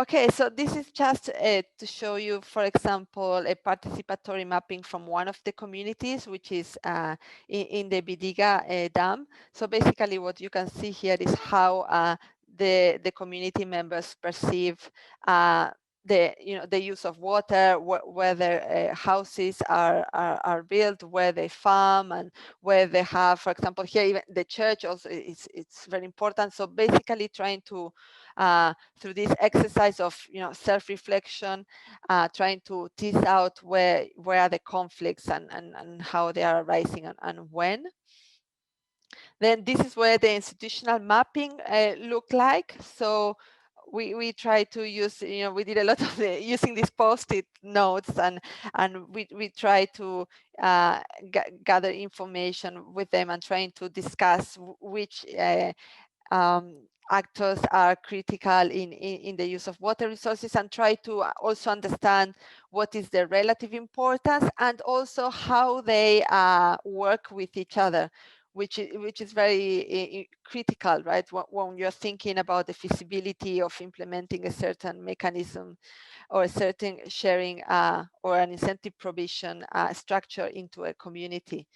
Okay, so this is just to show you, for example, a participatory mapping from one of the communities, which is in the Bidiga Dam. So basically what you can see here is how the community members perceive the use of water, whether houses are built, where they farm, and where they have, for example, here even the church also it's very important. So basically trying to through this exercise of self-reflection, trying to tease out where are the conflicts and how they are arising and when. Then this is where the institutional mapping looked like. So we try to use, we did a lot of using these post-it notes, and we try to gather information with them and trying to discuss which actors are critical in the use of water resources, and try to also understand what is the relative importance, and also how they work with each other, which is very critical, right? When you're thinking about the feasibility of implementing a certain mechanism or a certain sharing or an incentive provision structure into a community.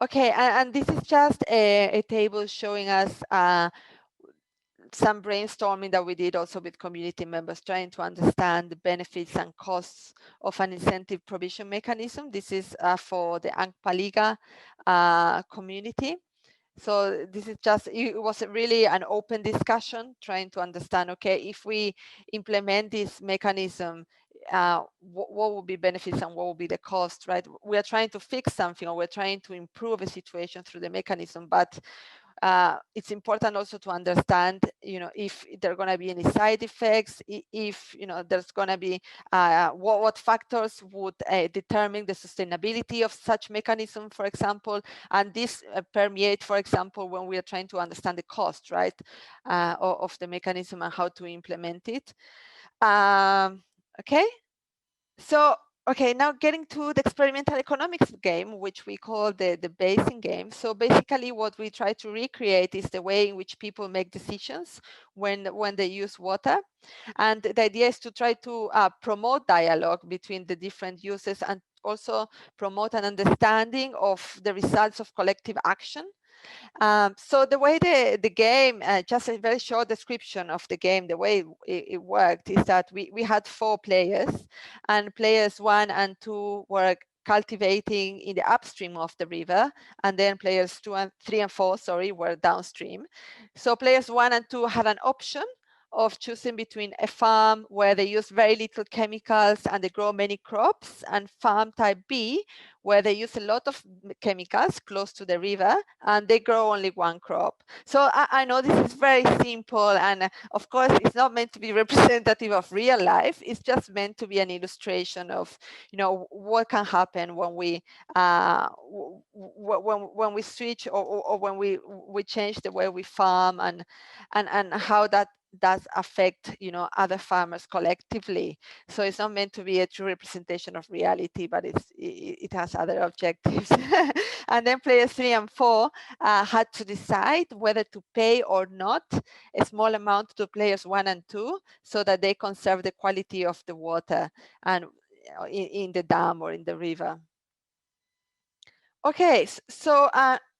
Okay, and this is just a table showing us some brainstorming that we did also with community members, trying to understand the benefits and costs of an incentive provision mechanism. This is for the Angpaliga community. So this is just, it was really an open discussion, trying to understand, okay, if we implement this mechanism, what will be benefits and what will be the cost, right? We are trying to fix something, or we're trying to improve a situation through the mechanism, but it's important also to understand, if there are going to be any side effects, if there's going to be what factors would determine the sustainability of such mechanism, for example, and this permeate, for example, when we are trying to understand the cost, right, of the mechanism and how to implement it. Okay, so okay, now getting to the experimental economics game, which we call the basing game. So basically what we try to recreate is the way in which people make decisions when they use water. And the idea is to try to promote dialogue between the different users, and also promote an understanding of the results of collective action. So the way the game, just a very short description of the game, the way it worked is that we had 4 players, and players 1 and 2 were cultivating in the upstream of the river, and then players 3 and 4, sorry, were downstream. So players 1 and 2 had an option of choosing between a farm where they use very little chemicals and they grow many crops, and farm type B, where they use a lot of chemicals close to the river and they grow only one crop. So I know this is very simple, and of course it's not meant to be representative of real life. It's just meant to be an illustration of, you know, what can happen when we when we switch or when we change the way we farm, and how that does affect, you know, other farmers collectively. So it's not meant to be a true representation of reality, but it has other objectives. And then players 3 and 4 had to decide whether to pay or not a small amount to players 1 and 2, so that they conserve the quality of the water and in the dam or in the river. Okay, so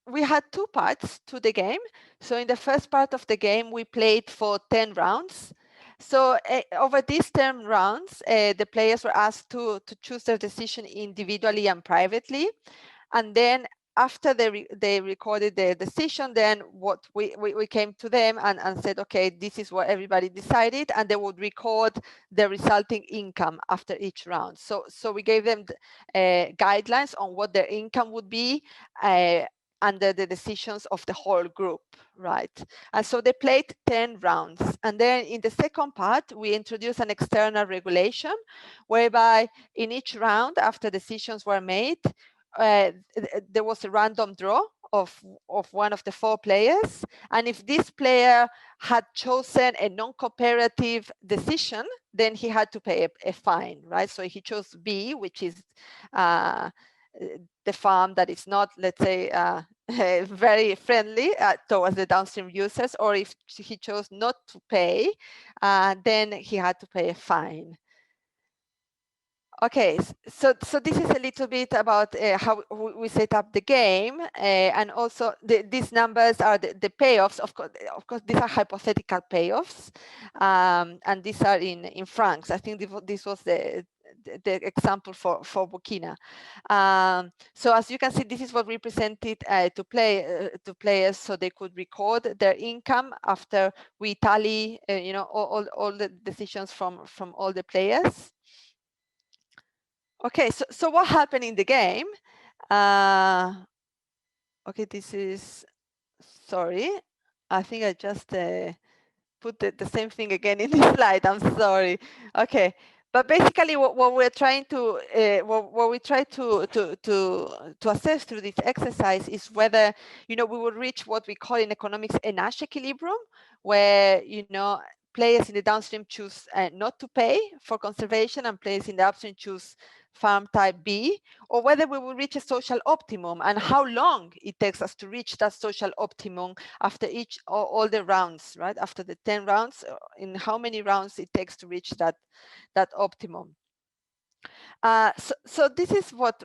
we had 2 parts to the game. So in the first part of the game, we played for 10 rounds. So over these 10 rounds, the players were asked to choose their decision individually and privately. And then after they recorded their decision, then what we came to them and said, okay, this is what everybody decided, and they would record the resulting income after each round. So we gave them guidelines on what their income would be under the decisions of the whole group, right? And so they played 10 rounds. And then in the second part, we introduced an external regulation, whereby in each round, after decisions were made, there was a random draw of one of the 4 players. And if this player had chosen a non-cooperative decision, then he had to pay a fine, right? So he chose B, which is the farm that is not, let's say, very friendly towards the downstream users, or if he chose not to pay, then he had to pay a fine. Okay, so this is a little bit about how we set up the game, and also these numbers are the payoffs. Of course, these are hypothetical payoffs, and these are in francs. I think this was the example for Burkina. So as you can see, this is what we presented to players, so they could record their income after we tally, you know, all the decisions from all the players. Okay, so what happened in the game? Okay, this is, sorry, I think I just put the same thing again in the slide. I'm sorry. Okay, but basically, what we're trying to what we try to assess through this exercise is whether, you know, we will reach what we call in economics a Nash equilibrium, where, you know, players in the downstream choose not to pay for conservation, and players in the upstream choose farm type B, or whether we will reach a social optimum, and how long it takes us to reach that social optimum after all the rounds, right? After the 10 rounds, in how many rounds it takes to reach that optimum. So this is what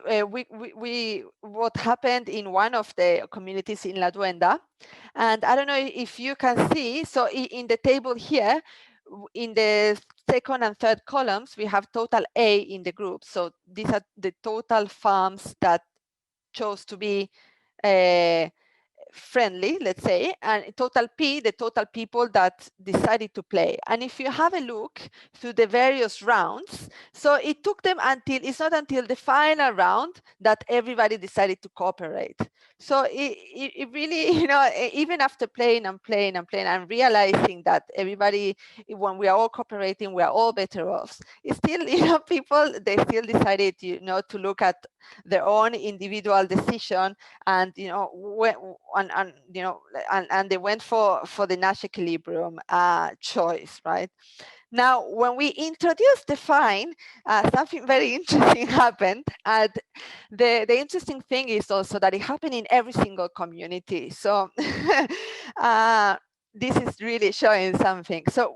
what happened in one of the communities in La Duenda, and I don't know if you can see. So in the table here, in the second and third columns, we have total A in the group. So these are the total farms that chose to be friendly, let's say, and total P, the total people that decided to play. And if you have a look through the various rounds, so it took them until, it's not until the final round that everybody decided to cooperate. So it really, you know, even after playing and playing and playing and realizing that everybody, when we are all cooperating, we are all better off, it's still, you know, people, they still decided, you know, to look at their own individual decision, and, you know, you know, and they went for the Nash equilibrium choice, right? Now, when we introduced the fine, something very interesting happened. And the interesting thing is also that it happened in every single community. So this is really showing something. So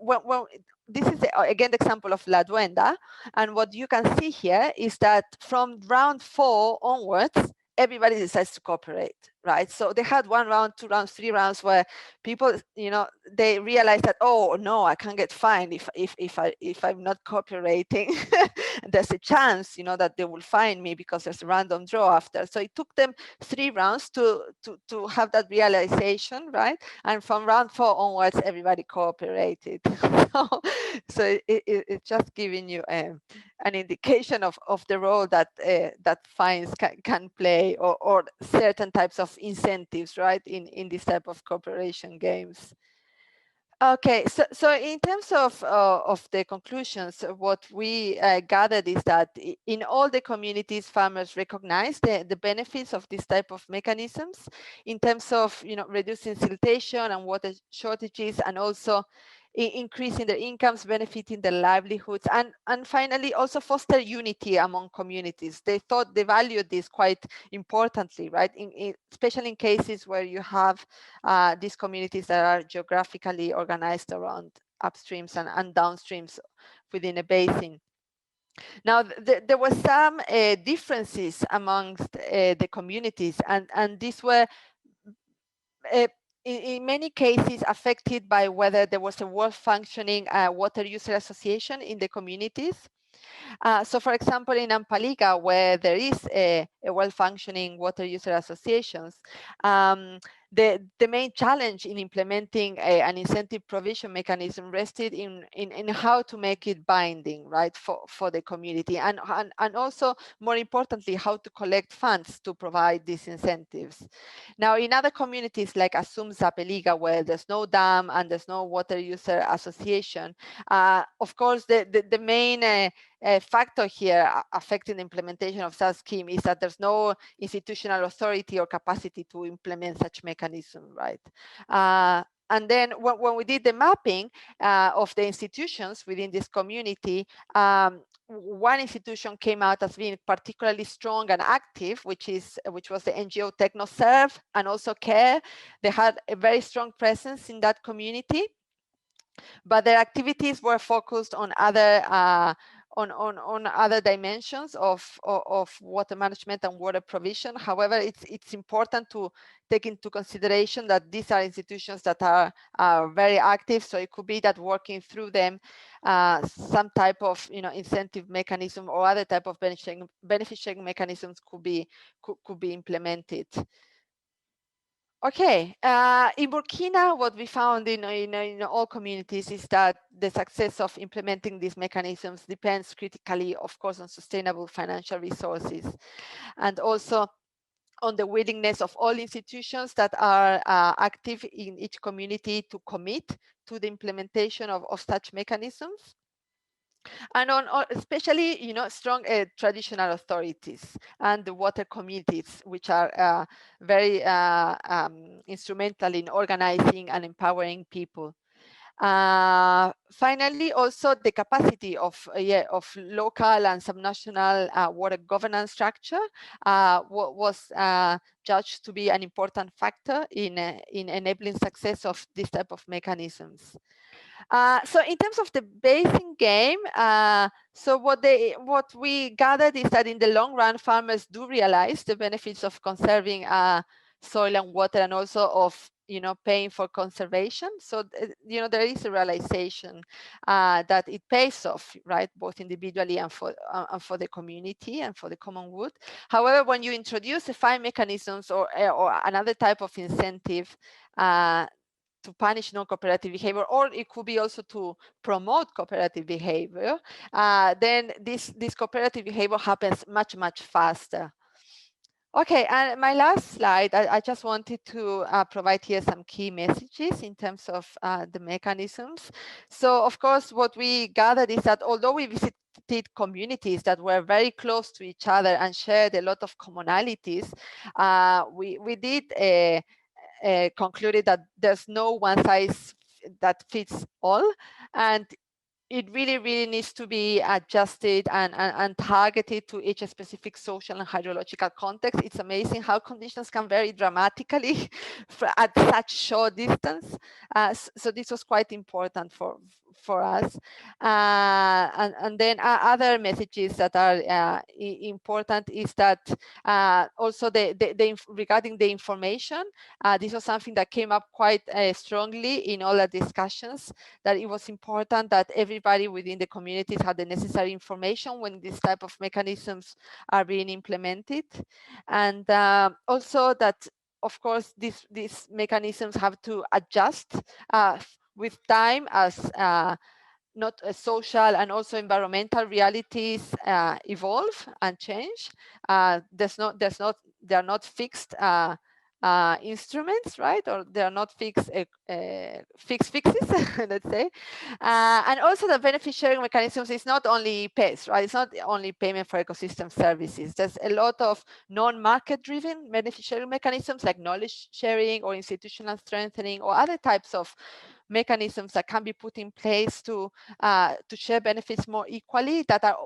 this is, again, the example of La Duenda. And what you can see here is that from round 4 onwards, everybody decides to cooperate. right? So they had 1 round, 2 rounds, 3 rounds where people, they realized that, oh no, I can't get fined if I'm not cooperating. There's a chance, that they will fine me because there's a random draw after. So it took them 3 rounds to have that realization, right? And from round 4 onwards, everybody cooperated. So it's just giving you an indication of the role that that fines can play, or certain types of incentives, right, in this type of cooperation games. Okay, so in terms of the conclusions, what we gathered is that in all the communities, farmers recognize the benefits of this type of mechanisms in terms of reducing siltation and water shortages, and also increasing their incomes, benefiting their livelihoods, and finally also foster unity among communities. They valued this quite importantly, right? Especially in cases where you have these communities that are geographically organized around upstreams and downstreams within a basin. Now, there were some differences amongst the communities, and these were in many cases affected by whether there was a well-functioning water user association in the communities. So for example, in Ampaliga, where there is a well-functioning water user associations, the main challenge in implementing an incentive provision mechanism rested in how to make it binding, right, for the community, and also, more importantly, how to collect funds to provide these incentives. Now, in other communities like Asumza, Peliga, where there's no dam and there's no water user association, of course, the main factor here affecting the implementation of such scheme is that there's no institutional authority or capacity to implement such mechanism, right? And then when we did the mapping of the institutions within this community, one institution came out as being particularly strong and active, which was the NGO TechnoServe and also CARE. They had a very strong presence in that community, but their activities were focused on other on other dimensions of water management and water provision. However, it's important to take into consideration that these are institutions that are very active. So it could be that working through them, some type of incentive mechanism or other type of benefit sharing mechanisms could be implemented. Okay, in Burkina, what we found in all communities is that the success of implementing these mechanisms depends critically, of course, on sustainable financial resources, and also on the willingness of all institutions that are active in each community to commit to the implementation of such mechanisms. And on especially, strong traditional authorities and the water communities, which are very instrumental in organizing and empowering people. Finally, also the capacity of local and subnational water governance structure was judged to be an important factor in enabling success of this type of mechanisms. So in terms of the basin game, so what we gathered is that in the long run, farmers do realize the benefits of conserving soil and water, and also of paying for conservation. So there is a realization that it pays off, right, both individually and for the community and for the common good. However, when you introduce the fine mechanisms or another type of incentive to punish non-cooperative behavior, or it could be also to promote cooperative behavior, then this cooperative behavior happens much faster. Okay, and my last slide, I just wanted to provide here some key messages in terms of the mechanisms. So of course, what we gathered is that although we visited communities that were very close to each other and shared a lot of commonalities, we did concluded that there's no one size that fits all, and it really needs to be adjusted and targeted to each specific social and hydrological context. It's amazing how conditions can vary dramatically at such short distance. So this was quite important for us. And then other messages that are important is that also regarding the information, this was something that came up quite strongly in all the discussions, that it was important that everybody within the communities had the necessary information when this type of mechanisms are being implemented. And also that, of course, these mechanisms have to adjust with time as not social and also environmental realities evolve and change. They're not fixed instruments, right? Or they are not fixes, let's say. And also the benefit sharing mechanisms is not only PES, right? It's not only payment for ecosystem services. There's a lot of non-market driven benefit sharing mechanisms like knowledge sharing or institutional strengthening or other types of mechanisms that can be put in place to share benefits more equally, that are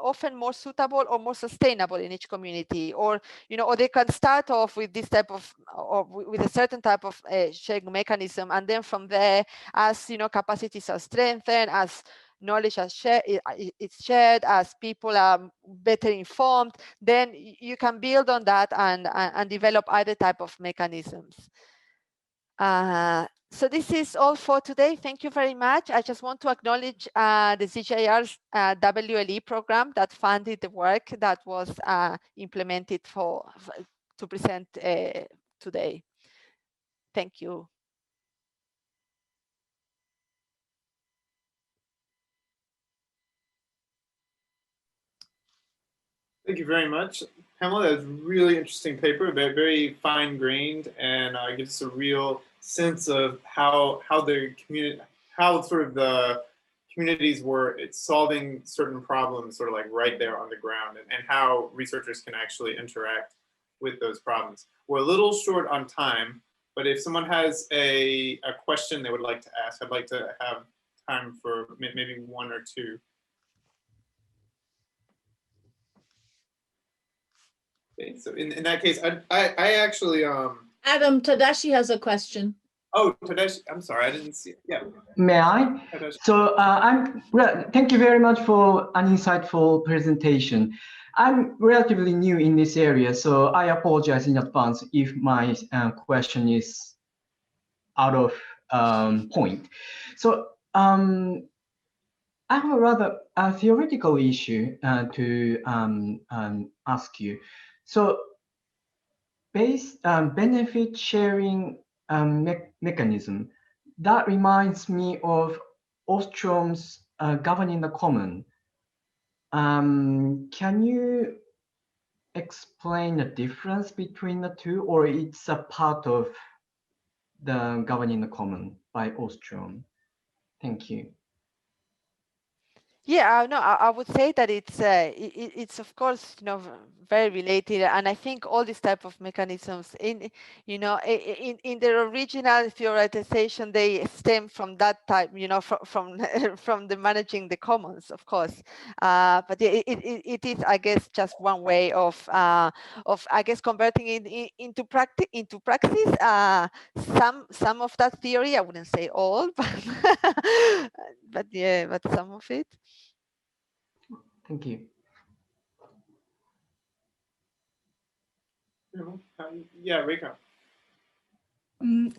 often more suitable or more sustainable in each community, or or they can start off with this type of, or with a certain type of sharing mechanism, and then from there, as capacities are strengthened, as knowledge it's shared, as people are better informed, then you can build on that and develop other type of mechanisms. So this is all for today. Thank you very much. I just want to acknowledge the CGIAR's WLE program that funded the work that was implemented to present today. Thank you. Thank you very much, Pamela. That's a really interesting paper, very, very fine-grained, and gives us a real sense of how the community, how sort of the communities were solving certain problems, sort of like right there on the ground, and how researchers can actually interact with those problems. We're a little short on time, but if someone has a question they would like to ask, I'd like to have time for maybe one or two. Okay, so in that case, I actually Adam, Tadashi has a question. Oh, Tadashi, I'm sorry, I didn't see it. Yeah. May I? Tadashi. So thank you very much for an insightful presentation. I'm relatively new in this area, so I apologize in advance if my question is out of point. So I have a rather theoretical issue to ask you. So benefit sharing mechanism, that reminds me of Ostrom's governing the common. Can you explain the difference between the two, or it's a part of the governing the common by Ostrom? Thank you. Yeah, no, I would say that it's of course very related, and I think all these type of mechanisms in their original theoretization, they stem from that type, from the managing the commons, of course. But it is, I guess, just one way of I guess converting it into praxis. Some of that theory, I wouldn't say all, but yeah, but some of it. Thank you. Yeah, Rika.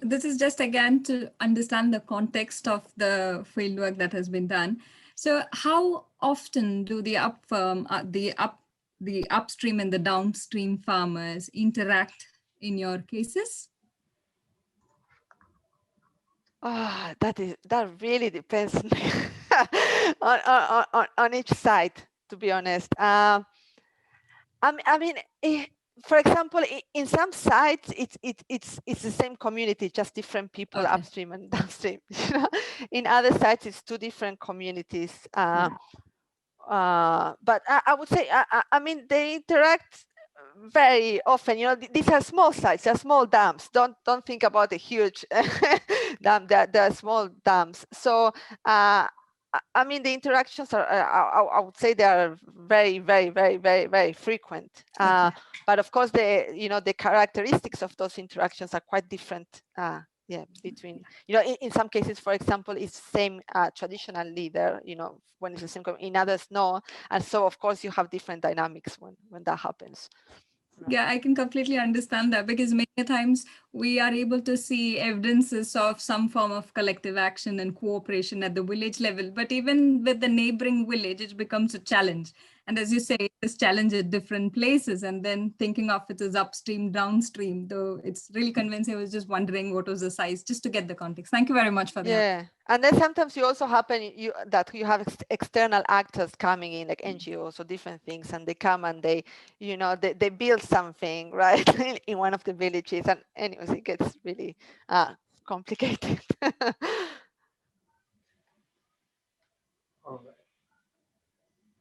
This is just again to understand the context of the fieldwork that has been done. So how often do the upstream and the downstream farmers interact in your cases? That really depends on each side, to be honest. I mean, for example, in some sites, it's the same community, just different people, okay, upstream and downstream. In other sites, it's two different communities. But I would say, I mean, they interact very often. These are small sites, they're small dams. Don't think about a huge dam. They're small dams. So I mean, the interactions are, I would say, they are very, very, very, very, very frequent. Okay. But of course, the characteristics of those interactions are quite different yeah, between, you know, in some cases, for example, it's same traditional leader, you know, when it's the same, in others, no. And so, of course, you have different dynamics when that happens. Yeah, I can completely understand that, because many times we are able to see evidences of some form of collective action and cooperation at the village level, but even with the neighboring village, it becomes a challenge. And as you say, this challenge at different places, and then thinking of it as upstream, downstream, though it's really convincing. I was just wondering what was the size, just to get the context. Thank you very much for that. Yeah, and then sometimes you also happen that you have external actors coming in, like NGOs or different things, and they come and they, you know, they build something, right, in one of the villages, and anyways, it gets really complicated. All right.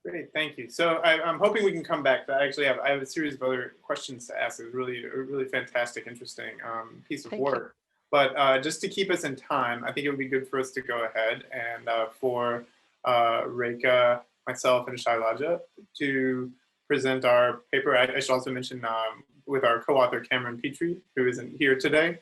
Great, thank you. So I'm hoping we can come back. I have a series of other questions to ask. It's really a really fantastic, interesting piece of work. But just to keep us in time, I think it would be good for us to go ahead and for Rekha, myself, and Shailaja to present our paper. I should also mention with our co-author Cameron Petrie, who isn't here today,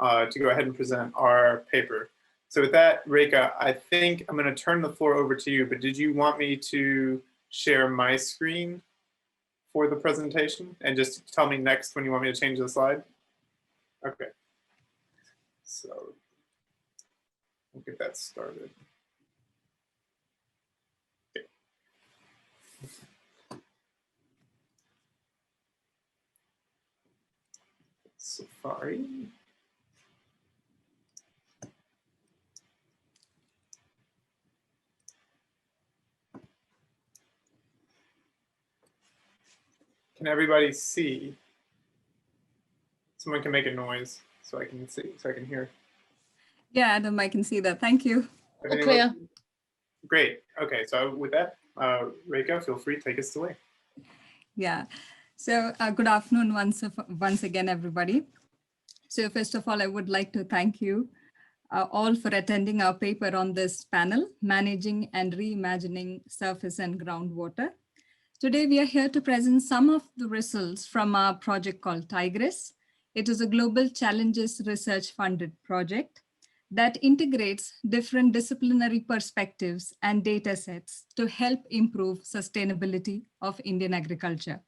to go ahead and present our paper. So with that, Rekha, I think I'm going to turn the floor over to you, but did you want me to share my screen for the presentation and just tell me next when you want me to change the slide? Okay. So we'll get that started. Okay. Safari. Can everybody see? Someone can make a noise so I can see, so I can hear. Yeah, Adam, I can see that. Thank you. All clear. Great. Okay, so with that, Rekha, feel free to take us away. Yeah. So good afternoon once again, everybody. So first of all, I would like to thank you all for attending our paper on this panel, Managing and Reimagining Surface and Groundwater. Today, we are here to present some of the results from our project called Tigris. It is a global challenges research funded project that integrates different disciplinary perspectives and data sets to help improve sustainability of Indian agriculture.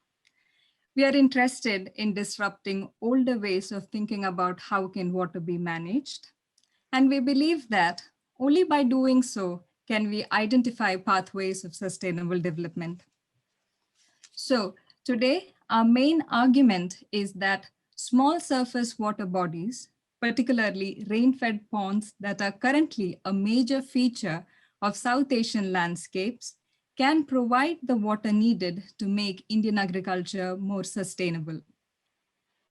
We are interested in disrupting older ways of thinking about how can water be managed. And we believe that only by doing so can we identify pathways of sustainable development. So today, our main argument is that small surface water bodies, particularly rain-fed ponds that are currently a major feature of South Asian landscapes, can provide the water needed to make Indian agriculture more sustainable.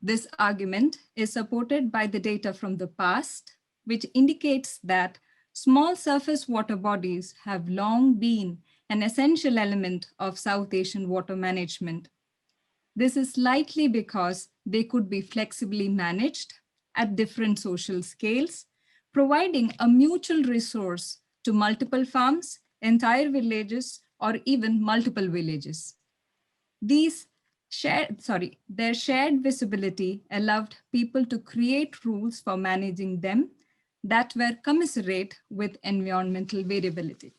This argument is supported by the data from the past, which indicates that small surface water bodies have long been an essential element of South Asian water management. This is likely because they could be flexibly managed at different social scales, providing a mutual resource to multiple farms, entire villages, or even multiple villages. Their shared visibility allowed people to create rules for managing them that were commensurate with environmental variability.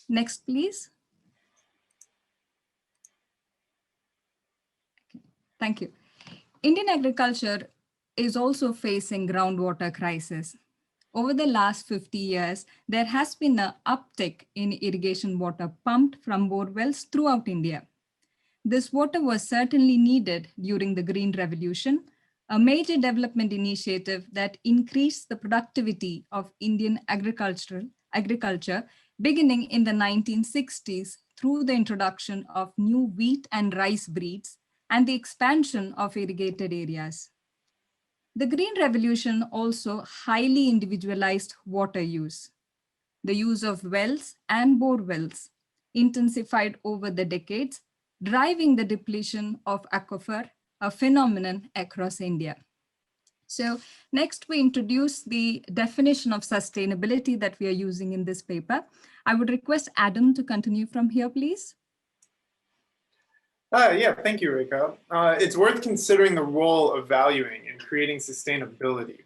Next, please. Okay. Thank you. Indian agriculture is also facing groundwater crisis. Over the last 50 years, there has been an uptick in irrigation water pumped from bore wells throughout India. This water was certainly needed during the Green Revolution, a major development initiative that increased the productivity of Indian agriculture beginning in the 1960s through the introduction of new wheat and rice breeds and the expansion of irrigated areas. The Green Revolution also highly individualized water use. The use of wells and bore wells intensified over the decades, driving the depletion of aquifer, a phenomenon across India. So next we introduce the definition of sustainability that we are using in this paper. I would request Adam to continue from here, please. Yeah, thank you, Reka. It's worth considering the role of valuing and creating sustainability.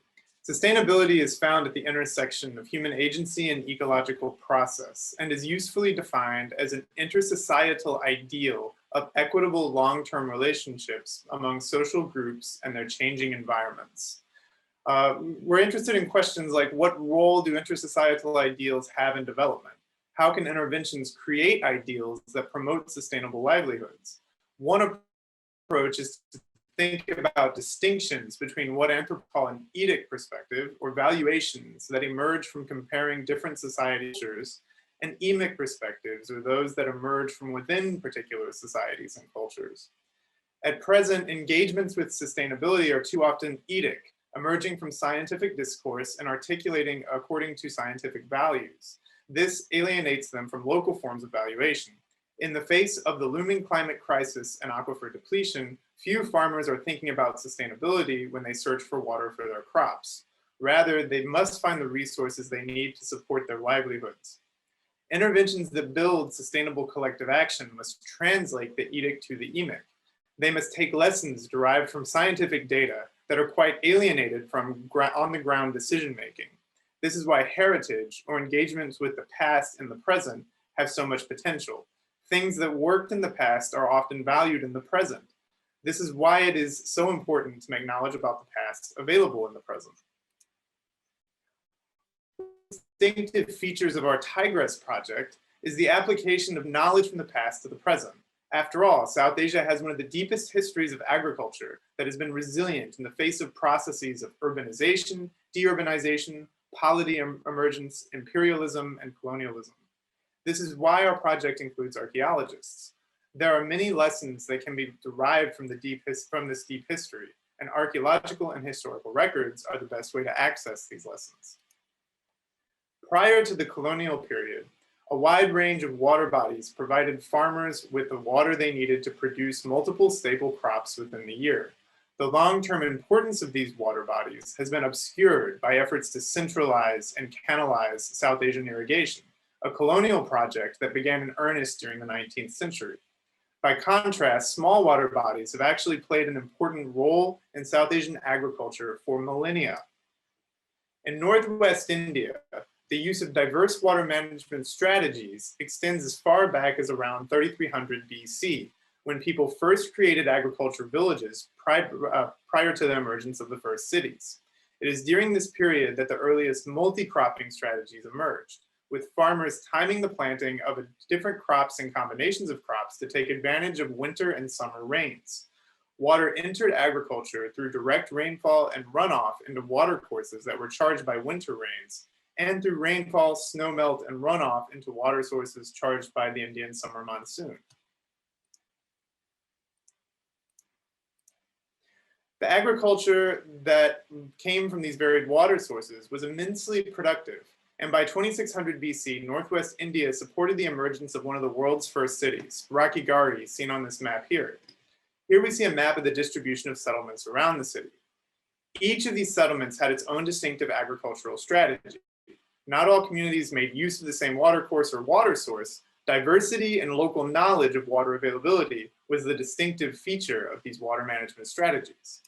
Sustainability is found at the intersection of human agency and ecological process and is usefully defined as an intersocietal ideal of equitable long-term relationships among social groups and their changing environments. We're interested in questions like, what role do intersocietal ideals have in development? How can interventions create ideals that promote sustainable livelihoods? One approach is to think about distinctions between what anthropologists call an edict perspective, or valuations that emerge from comparing different societies, and emic perspectives, or those that emerge from within particular societies and cultures. At present, engagements with sustainability are too often edic, emerging from scientific discourse and articulating according to scientific values. This alienates them from local forms of valuation. In the face of the looming climate crisis and aquifer depletion, few farmers are thinking about sustainability when they search for water for their crops. Rather, they must find the resources they need to support their livelihoods. Interventions that build sustainable collective action must translate the edict to the emic. They must take lessons derived from scientific data that are quite alienated from on-the-ground decision-making. This is why heritage, or engagements with the past and the present, have so much potential. Things that worked in the past are often valued in the present. This is why it is so important to make knowledge about the past available in the present. Distinctive features of our Tigress project is the application of knowledge from the past to the present. After all, South Asia has one of the deepest histories of agriculture that has been resilient in the face of processes of urbanization, deurbanization, polity emergence, imperialism, and colonialism. This is why our project includes archaeologists. There are many lessons that can be derived from this deep history, and archaeological and historical records are the best way to access these lessons. Prior to the colonial period, a wide range of water bodies provided farmers with the water they needed to produce multiple staple crops within the year. The long-term importance of these water bodies has been obscured by efforts to centralize and canalize South Asian irrigation, a colonial project that began in earnest during the 19th century. By contrast, small water bodies have actually played an important role in South Asian agriculture for millennia. In Northwest India, the use of diverse water management strategies extends as far back as around 3300 BC, when people first created agriculture villages prior to the emergence of the first cities. It is during this period that the earliest multi-cropping strategies emerged, with farmers timing the planting of different crops and combinations of crops to take advantage of winter and summer rains. Water entered agriculture through direct rainfall and runoff into watercourses that were charged by winter rains, and through rainfall, snowmelt, and runoff into water sources charged by the Indian summer monsoon. The agriculture that came from these varied water sources was immensely productive, and by 2600 BC, Northwest India supported the emergence of one of the world's first cities, Rakhigarhi, seen on this map here. Here we see a map of the distribution of settlements around the city. Each of these settlements had its own distinctive agricultural strategy. Not all communities made use of the same watercourse or water source. Diversity and local knowledge of water availability was the distinctive feature of these water management strategies.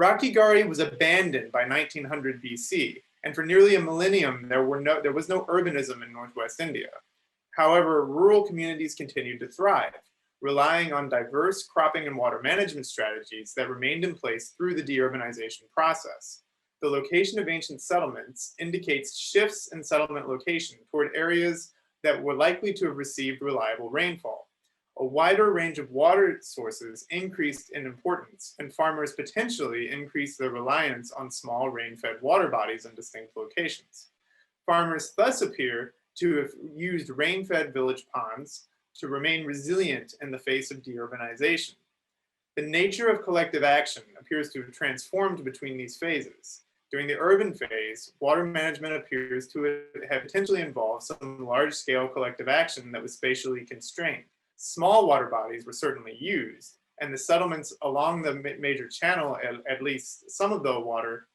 Rakhigarhi was abandoned by 1900 BC, and for nearly a millennium, there was no urbanism in Northwest India. However, rural communities continued to thrive, relying on diverse cropping and water management strategies that remained in place through the deurbanization process. The location of ancient settlements indicates shifts in settlement location toward areas that were likely to have received reliable rainfall. A wider range of water sources increased in importance, and farmers potentially increased their reliance on small rain-fed water bodies in distinct locations. Farmers thus appear to have used rain-fed village ponds to remain resilient in the face of deurbanization. The nature of collective action appears to have transformed between these phases. During the urban phase, water management appears to have potentially involved some large-scale collective action that was spatially constrained. Small water bodies were certainly used, and the settlements along the major channel, at least some of the water,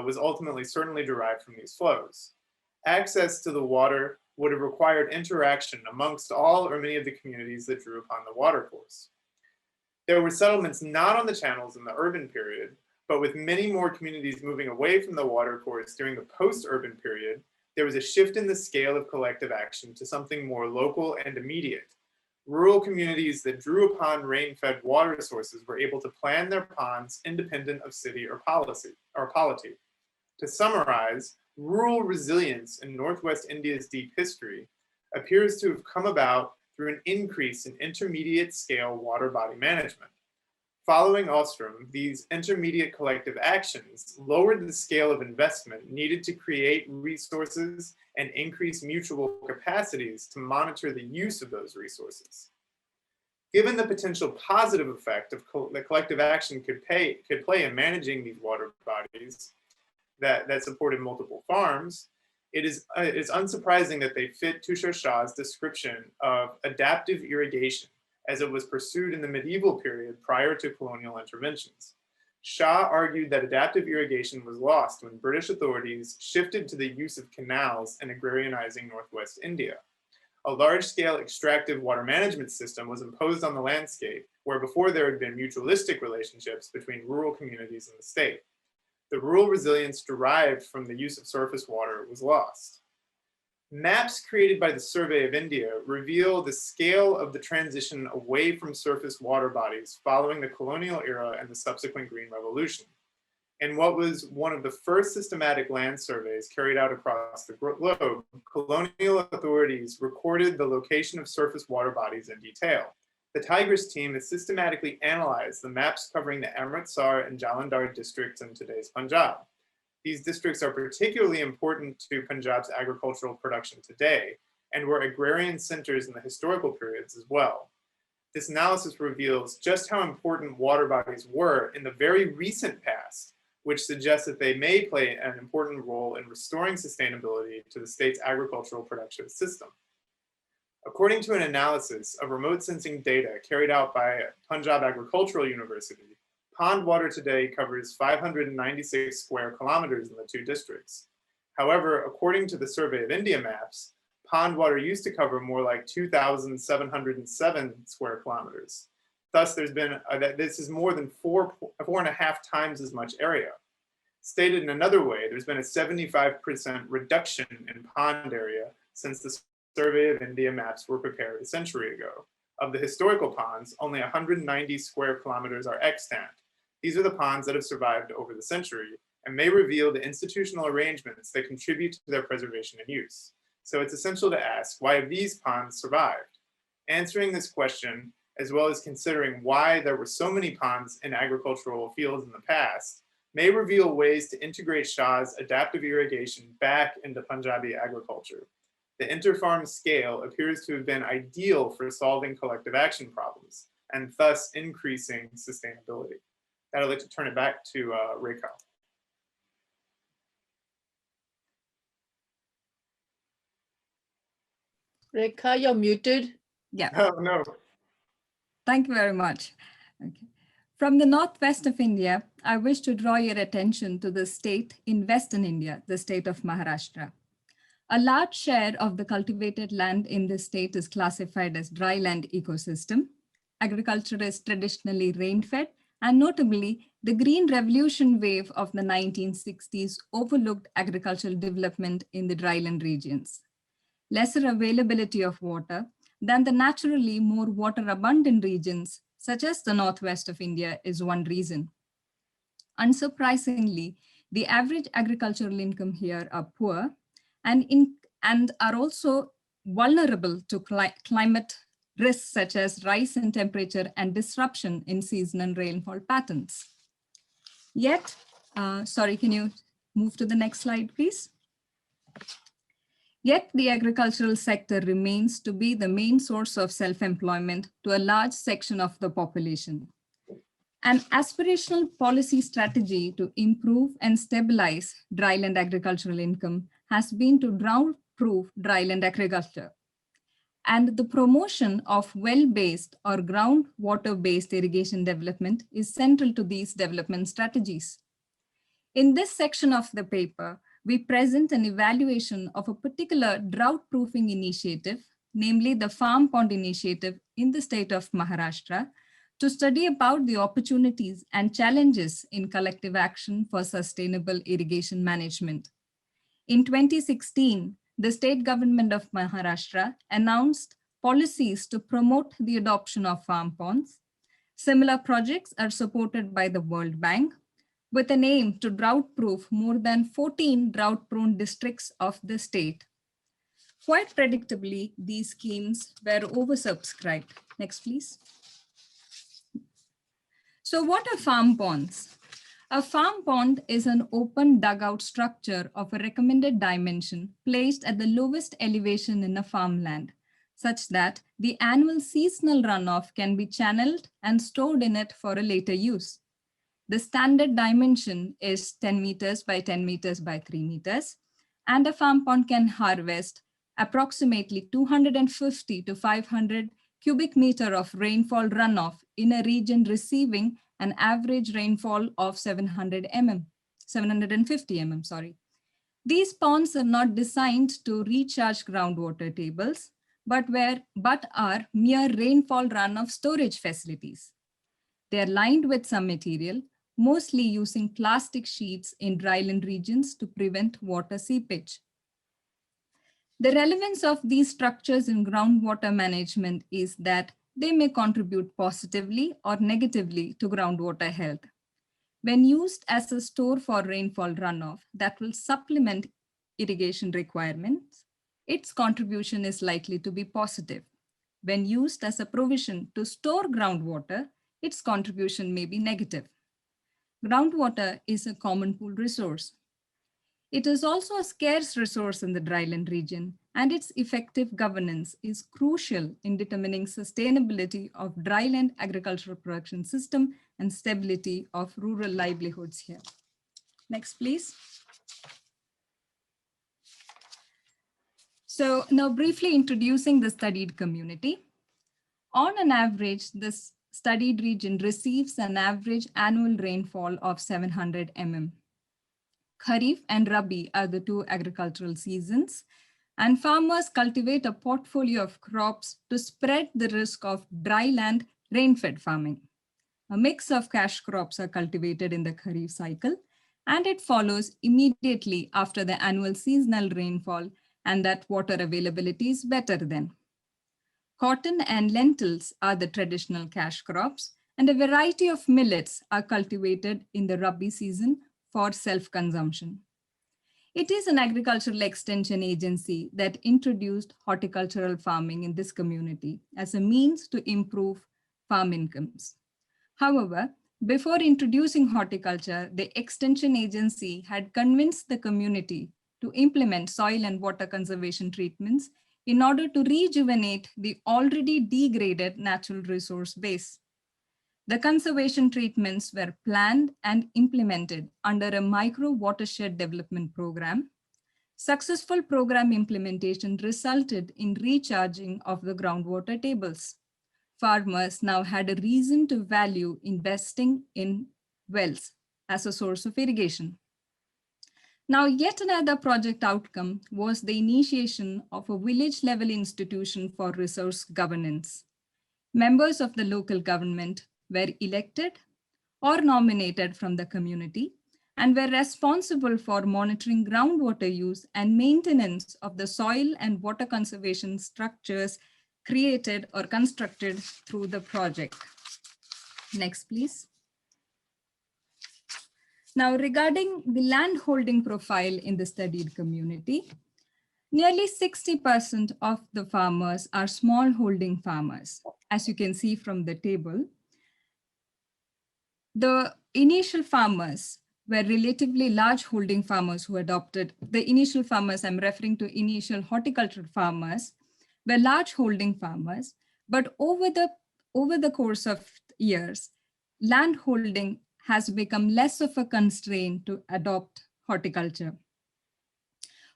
was ultimately certainly derived from these flows. Access to the water would have required interaction amongst all or many of the communities that drew upon the watercourse. There were settlements not on the channels in the urban period, but with many more communities moving away from the watercourse during the post-urban period, there was a shift in the scale of collective action to something more local and immediate. Rural communities that drew upon rain-fed water sources were able to plan their ponds independent of city or polity. To summarize, rural resilience in Northwest India's deep history appears to have come about through an increase in intermediate scale water body management. Following Ostrom, these intermediate collective actions lowered the scale of investment needed to create resources and increase mutual capacities to monitor the use of those resources. Given the potential positive effect of that collective action could play in managing these water bodies that supported multiple farms, it is unsurprising that they fit Tushar Shah's description of adaptive irrigation as it was pursued in the medieval period prior to colonial interventions. Shah argued that adaptive irrigation was lost when British authorities shifted to the use of canals in agrarianizing Northwest India. A large-scale extractive water management system was imposed on the landscape, where before there had been mutualistic relationships between rural communities in the state. The rural resilience derived from the use of surface water was lost. Maps created by the Survey of India reveal the scale of the transition away from surface water bodies following the colonial era and the subsequent Green Revolution. In what was one of the first systematic land surveys carried out across the globe, colonial authorities recorded the location of surface water bodies in detail. The Tigris team has systematically analyzed the maps covering the Amritsar and Jalandhar districts in today's Punjab. These districts are particularly important to Punjab's agricultural production today and were agrarian centers in the historical periods as well. This analysis reveals just how important water bodies were in the very recent past, which suggests that they may play an important role in restoring sustainability to the state's agricultural production system. According to an analysis of remote sensing data carried out by Punjab Agricultural University, pond water today covers 596 square kilometers in the two districts. However, according to the Survey of India maps, pond water used to cover more like 2,707 square kilometers. Thus, this is more than four and a half times as much area. Stated in another way, there's been a 75% reduction in pond area since the Survey of India maps were prepared a century ago. Of the historical ponds, only 190 square kilometers are extant. These are the ponds that have survived over the century and may reveal the institutional arrangements that contribute to their preservation and use. So it's essential to ask, why have these ponds survived? Answering this question, as well as considering why there were so many ponds in agricultural fields in the past, may reveal ways to integrate Shah's adaptive irrigation back into Punjabi agriculture. The inter-farm scale appears to have been ideal for solving collective action problems and thus increasing sustainability. I'd like to turn it back to Rekha. Rekha, you're muted. Yeah. Oh, no. Thank you very much. Okay. From the northwest of India, I wish to draw your attention to the state in Western India, the state of Maharashtra. A large share of the cultivated land in this state is classified as dry land ecosystem. Agriculture is traditionally rain-fed, and notably, the Green Revolution wave of the 1960s overlooked agricultural development in the dryland regions. Lesser availability of water than the naturally more water-abundant regions, such as the northwest of India, is one reason. Unsurprisingly, the average agricultural income here are poor and are also vulnerable to climate risks such as rise in temperature and disruption in seasonal rainfall patterns. Yet, sorry, can you move to the next slide, please? Yet the agricultural sector remains to be the main source of self-employment to a large section of the population. An aspirational policy strategy to improve and stabilize dryland agricultural income has been to drought-proof dryland agriculture. And the promotion of well-based or groundwater-based irrigation development is central to these development strategies. In this section of the paper, we present an evaluation of a particular drought-proofing initiative, namely the Farm Pond Initiative in the state of Maharashtra, to study about the opportunities and challenges in collective action for sustainable irrigation management. In 2016, the state government of Maharashtra announced policies to promote the adoption of farm ponds. Similar projects are supported by the World Bank with an aim to drought-proof more than 14 drought-prone districts of the state. Quite predictably, these schemes were oversubscribed. Next, please. So what are farm ponds? A farm pond is an open dugout structure of a recommended dimension placed at the lowest elevation in a farmland, such that the annual seasonal runoff can be channeled and stored in it for a later use. The standard dimension is 10 meters by 10 meters by 3 meters, and a farm pond can harvest approximately 250 to 500 cubic meter of rainfall runoff in a region receiving an average rainfall of 750 mm. These ponds are not designed to recharge groundwater tables, but are mere rainfall runoff storage facilities. They are lined with some material, mostly using plastic sheets in dryland regions to prevent water seepage. The relevance of these structures in groundwater management is that they may contribute positively or negatively to groundwater health. When used as a store for rainfall runoff that will supplement irrigation requirements, its contribution is likely to be positive. When used as a provision to store groundwater, its contribution may be negative. Groundwater is a common pool resource. It is also a scarce resource in the dryland region, and its effective governance is crucial in determining sustainability of dryland agricultural production system and stability of rural livelihoods here. Next, please. So now briefly introducing the studied community. On an average, this studied region receives an average annual rainfall of 700 mm. Kharif and Rabi are the two agricultural seasons, and farmers cultivate a portfolio of crops to spread the risk of dry land rain-fed farming. A mix of cash crops are cultivated in the Kharif cycle, and it follows immediately after the annual seasonal rainfall, and that water availability is better then. Cotton and lentils are the traditional cash crops, and a variety of millets are cultivated in the Rabi season for self-consumption. It is an agricultural extension agency that introduced horticultural farming in this community as a means to improve farm incomes. However, before introducing horticulture, the extension agency had convinced the community to implement soil and water conservation treatments in order to rejuvenate the already degraded natural resource base. The conservation treatments were planned and implemented under a micro watershed development program. Successful program implementation resulted in recharging of the groundwater tables. Farmers now had a reason to value investing in wells as a source of irrigation. Now, yet another project outcome was the initiation of a village-level institution for resource governance. Members of the local government were elected or nominated from the community and were responsible for monitoring groundwater use and maintenance of the soil and water conservation structures created or constructed through the project. Next, please. Now, regarding the land holding profile in the studied community, nearly 60% of the farmers are small holding farmers. As you can see from the table, the initial farmers were relatively large holding farmers who adopted, the initial farmers, I'm referring to initial horticultural farmers, were large holding farmers, but over the course of years, land holding has become less of a constraint to adopt horticulture.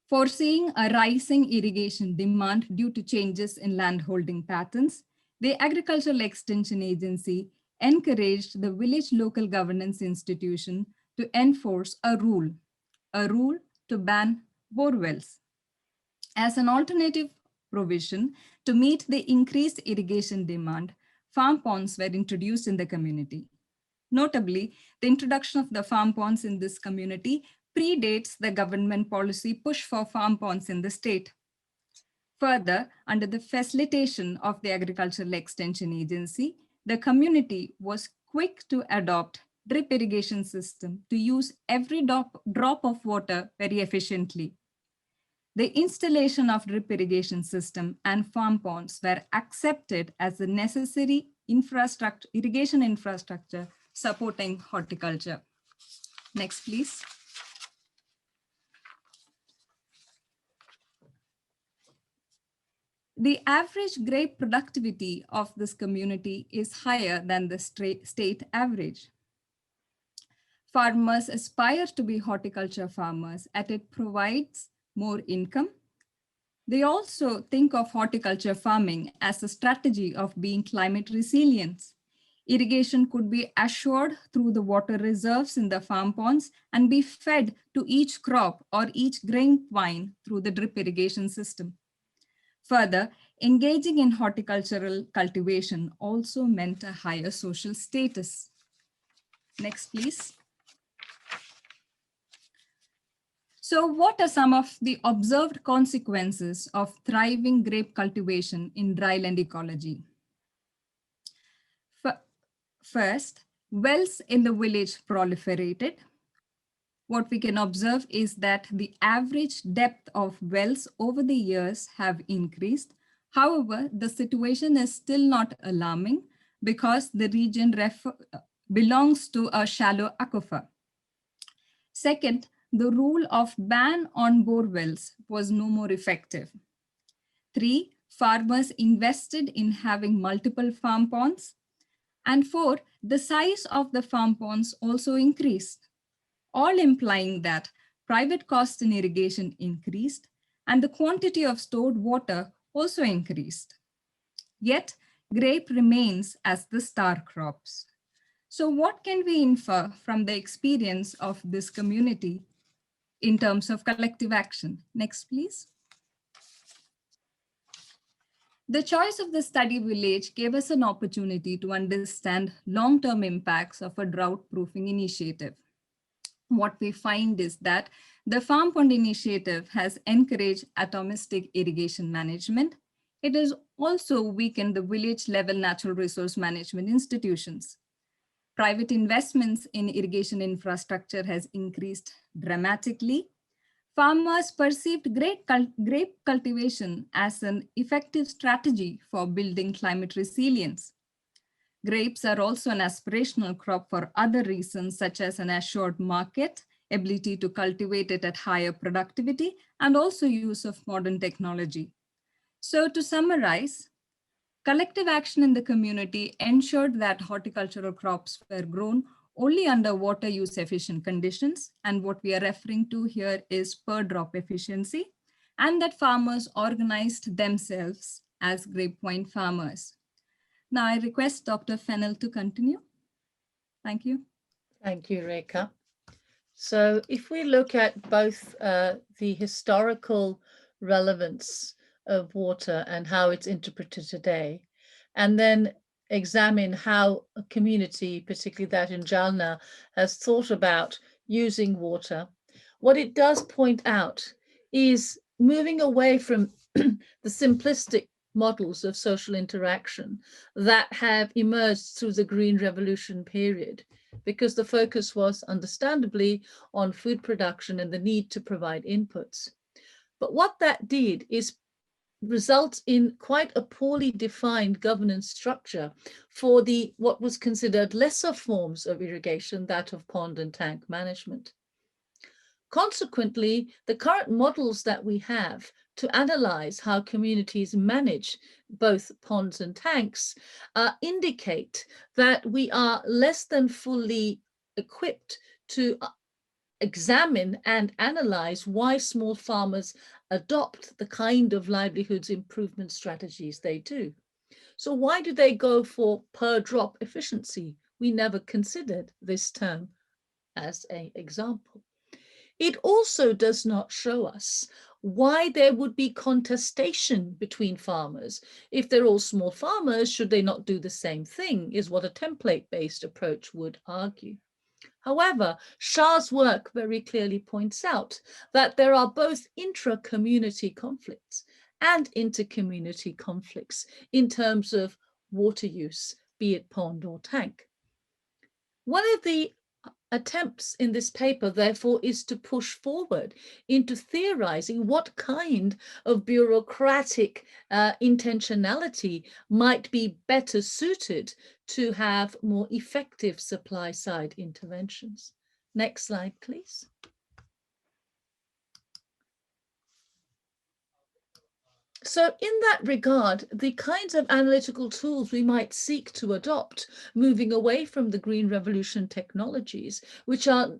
Foreseeing a rising irrigation demand due to changes in land holding patterns, the Agricultural Extension Agency encouraged the village local governance institution to enforce a rule to ban bore wells. As an alternative provision to meet the increased irrigation demand, farm ponds were introduced in the community. Notably, the introduction of the farm ponds in this community predates the government policy push for farm ponds in the state. Further, under the facilitation of the Agricultural Extension Agency, the community was quick to adopt drip irrigation system to use every drop of water very efficiently. The installation of drip irrigation system and farm ponds were accepted as the necessary irrigation infrastructure supporting horticulture. Next, please. The average grape productivity of this community is higher than the state average. Farmers aspire to be horticulture farmers as it provides more income. They also think of horticulture farming as a strategy of being climate resilient. Irrigation could be assured through the water reserves in the farm ponds and be fed to each crop or each grapevine through the drip irrigation system. Further, engaging in horticultural cultivation also meant a higher social status. Next, please. So what are some of the observed consequences of thriving grape cultivation in dryland ecology? First, wells in the village proliferated. What we can observe is that the average depth of wells over the years have increased. However, the situation is still not alarming because the region belongs to a shallow aquifer. Second, the rule of ban on bore wells was no more effective. 3, farmers invested in having multiple farm ponds. And 4, the size of the farm ponds also increased, all implying that private costs in irrigation increased and the quantity of stored water also increased. Yet, grape remains as the star crops. So what can we infer from the experience of this community in terms of collective action? Next, please. The choice of the study village gave us an opportunity to understand long-term impacts of a drought-proofing initiative. What we find is that the Farm Pond Initiative has encouraged atomistic irrigation management. It has also weakened the village-level natural resource management institutions. Private investments in irrigation infrastructure has increased dramatically. Farmers perceived grape cultivation as an effective strategy for building climate resilience. Grapes are also an aspirational crop for other reasons, such as an assured market, ability to cultivate it at higher productivity, and also use of modern technology. So to summarize, collective action in the community ensured that horticultural crops were grown only under water use efficient conditions. And what we are referring to here is per drop efficiency, and that farmers organized themselves as grapevine farmers. Now I request Dr. Fennell to continue. Thank you. Thank you, Rekha. So if we look at both the historical relevance of water and how it's interpreted today, and then examine how a community, particularly that in Jalna, has thought about using water, what it does point out is moving away from the simplistic models of social interaction that have emerged through the Green Revolution period, because the focus was understandably on food production and the need to provide inputs. But what that did is result in quite a poorly defined governance structure for what was considered lesser forms of irrigation, that of pond and tank management. Consequently, the current models that we have to analyze how communities manage both ponds and tanks indicate that we are less than fully equipped to examine and analyze why small farmers adopt the kind of livelihoods improvement strategies they do. So why do they go for per drop efficiency? We never considered this term as an example. It also does not show us why there would be contestation between farmers. If they're all small farmers, should they not do the same thing, is what a template-based approach would argue. However, Shah's work very clearly points out that there are both intra-community conflicts and inter-community conflicts in terms of water use, be it pond or tank. One of the attempts in this paper, therefore, is to push forward into theorizing what kind of bureaucratic intentionality might be better suited to have more effective supply side interventions. Next slide, please. So in that regard, the kinds of analytical tools we might seek to adopt, moving away from the Green Revolution technologies, which are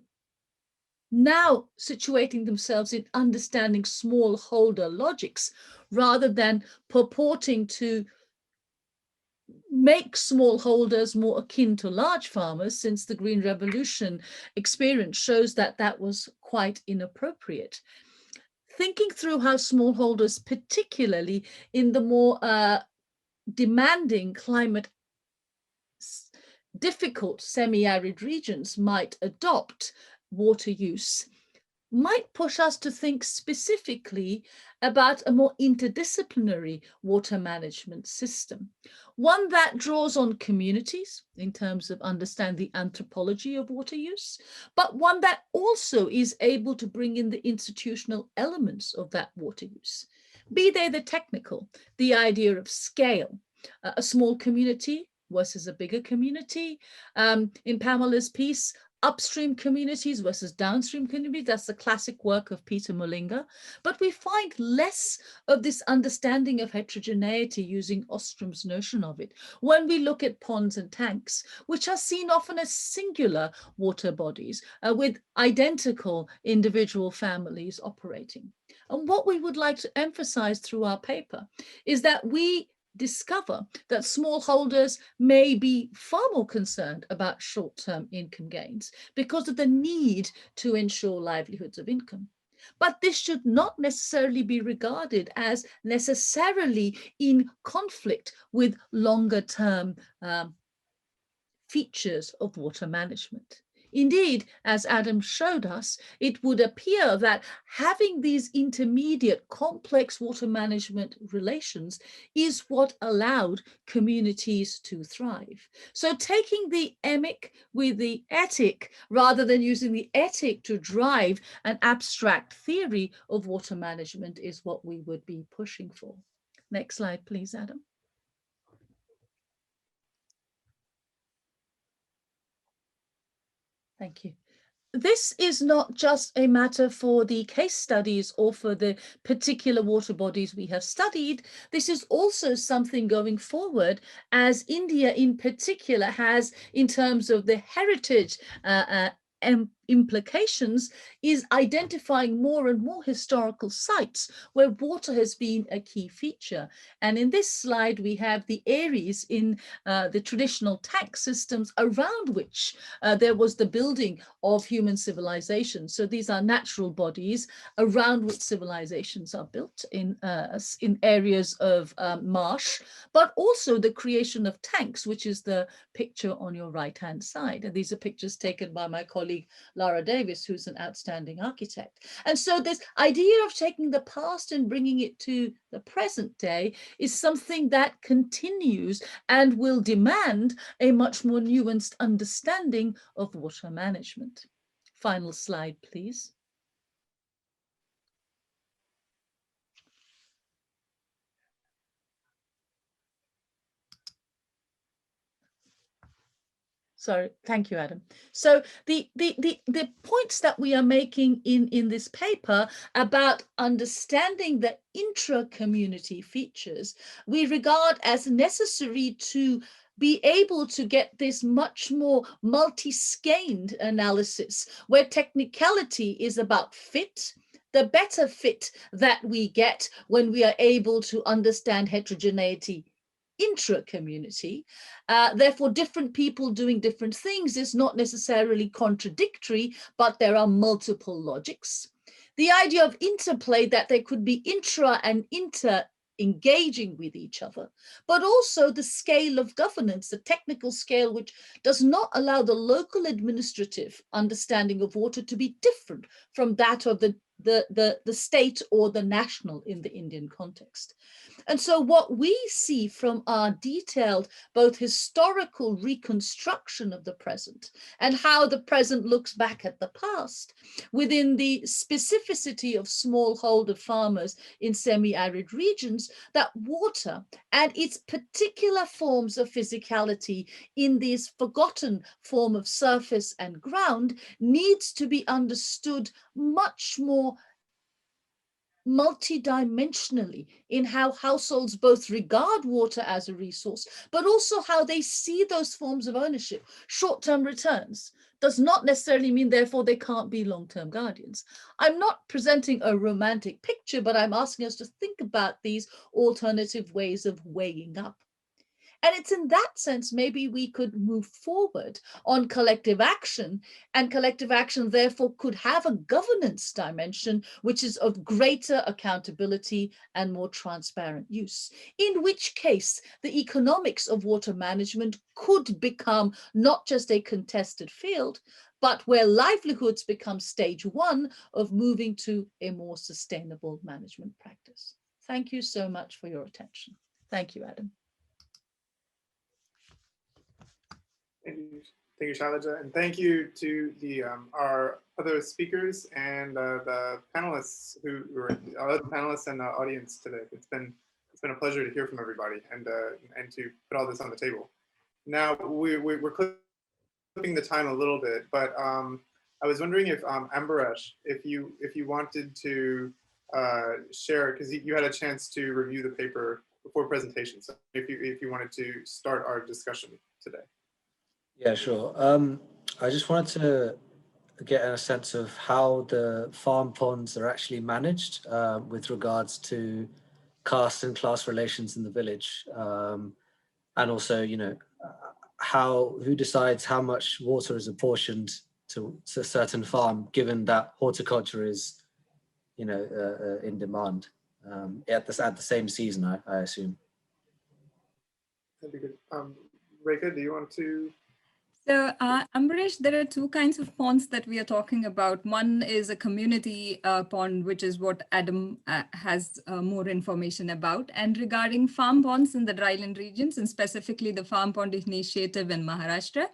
now situating themselves in understanding smallholder logics, rather than purporting to make smallholders more akin to large farmers, since the Green Revolution experience shows that that was quite inappropriate. Thinking through how smallholders, particularly in the more demanding climate difficult semi-arid regions, might adopt water use, might push us to think specifically about a more interdisciplinary water management system, one that draws on communities in terms of understanding the anthropology of water use, but one that also is able to bring in the institutional elements of that water use, be they the technical, the idea of scale, a small community versus a bigger community. In Pamela's piece, upstream communities versus downstream communities, that's the classic work of Peter Mullinger. But we find less of this understanding of heterogeneity using Ostrom's notion of it when we look at ponds and tanks, which are seen often as singular water bodies with identical individual families operating. And what we would like to emphasize through our paper is that we discover that smallholders may be far more concerned about short-term income gains because of the need to ensure livelihoods of income. But this should not necessarily be regarded as necessarily in conflict with longer-term features of water management. Indeed, as Adam showed us, it would appear that having these intermediate complex water management relations is what allowed communities to thrive. So taking the emic with the etic, rather than using the etic to drive an abstract theory of water management, is what we would be pushing for. Next slide, please, Adam. Thank you. This is not just a matter for the case studies or for the particular water bodies we have studied. This is also something going forward, as India in particular has, in terms of the heritage implications, is identifying more and more historical sites where water has been a key feature. And in this slide, we have the areas in the traditional tank systems around which there was the building of human civilization. So these are natural bodies around which civilizations are built in areas of marsh, but also the creation of tanks, which is the picture on your right-hand side. And these are pictures taken by my colleague Lara Davis, who's an outstanding architect. And so this idea of taking the past and bringing it to the present day is something that continues and will demand a much more nuanced understanding of water management. Final slide, please. Sorry, thank you, Adam. So the points that we are making in this paper about understanding the intra-community features, we regard as necessary to be able to get this much more multi-skeined analysis, where technicality is about fit, the better fit that we get when we are able to understand heterogeneity intra-community. Therefore, different people doing different things is not necessarily contradictory, but there are multiple logics. The idea of interplay, that there could be intra and inter engaging with each other, but also the scale of governance, the technical scale, which does not allow the local administrative understanding of water to be different from that of the state or the national in the Indian context. And so what we see from our detailed, both historical reconstruction of the present and how the present looks back at the past within the specificity of smallholder farmers in semi-arid regions, that water and its particular forms of physicality in this forgotten form of surface and ground needs to be understood much more multidimensionally in how households both regard water as a resource, but also how they see those forms of ownership. Short-term returns does not necessarily mean, therefore, they can't be long-term guardians. I'm not presenting a romantic picture, but I'm asking us to think about these alternative ways of weighing up. And it's in that sense, maybe we could move forward on collective action, and collective action therefore could have a governance dimension, which is of greater accountability and more transparent use, in which case the economics of water management could become not just a contested field, but where livelihoods become stage one of moving to a more sustainable management practice. Thank you so much for your attention. Thank you, Adam. Thank you, Shailaja, and thank you to the our other speakers and the panelists our other panelists and the audience today. It's been a pleasure to hear from everybody and to put all this on the table. Now we're clipping the time a little bit, but I was wondering if Ambaresh, if you wanted to share, because you had a chance to review the paper before presentation. So if you wanted to start our discussion today. Yeah, sure. I just wanted to get a sense of how the farm ponds are actually managed with regards to caste and class relations in the village, and also, you know, who decides how much water is apportioned to a certain farm, given that horticulture is, you know, in demand at the same season, I assume. That'd be good. Rekha, do you want to? So, Ambaresh, there are two kinds of ponds that we are talking about. One is a community pond, which is what Adam has more information about. And regarding farm ponds in the dryland regions, and specifically the Farm Pond Initiative in Maharashtra,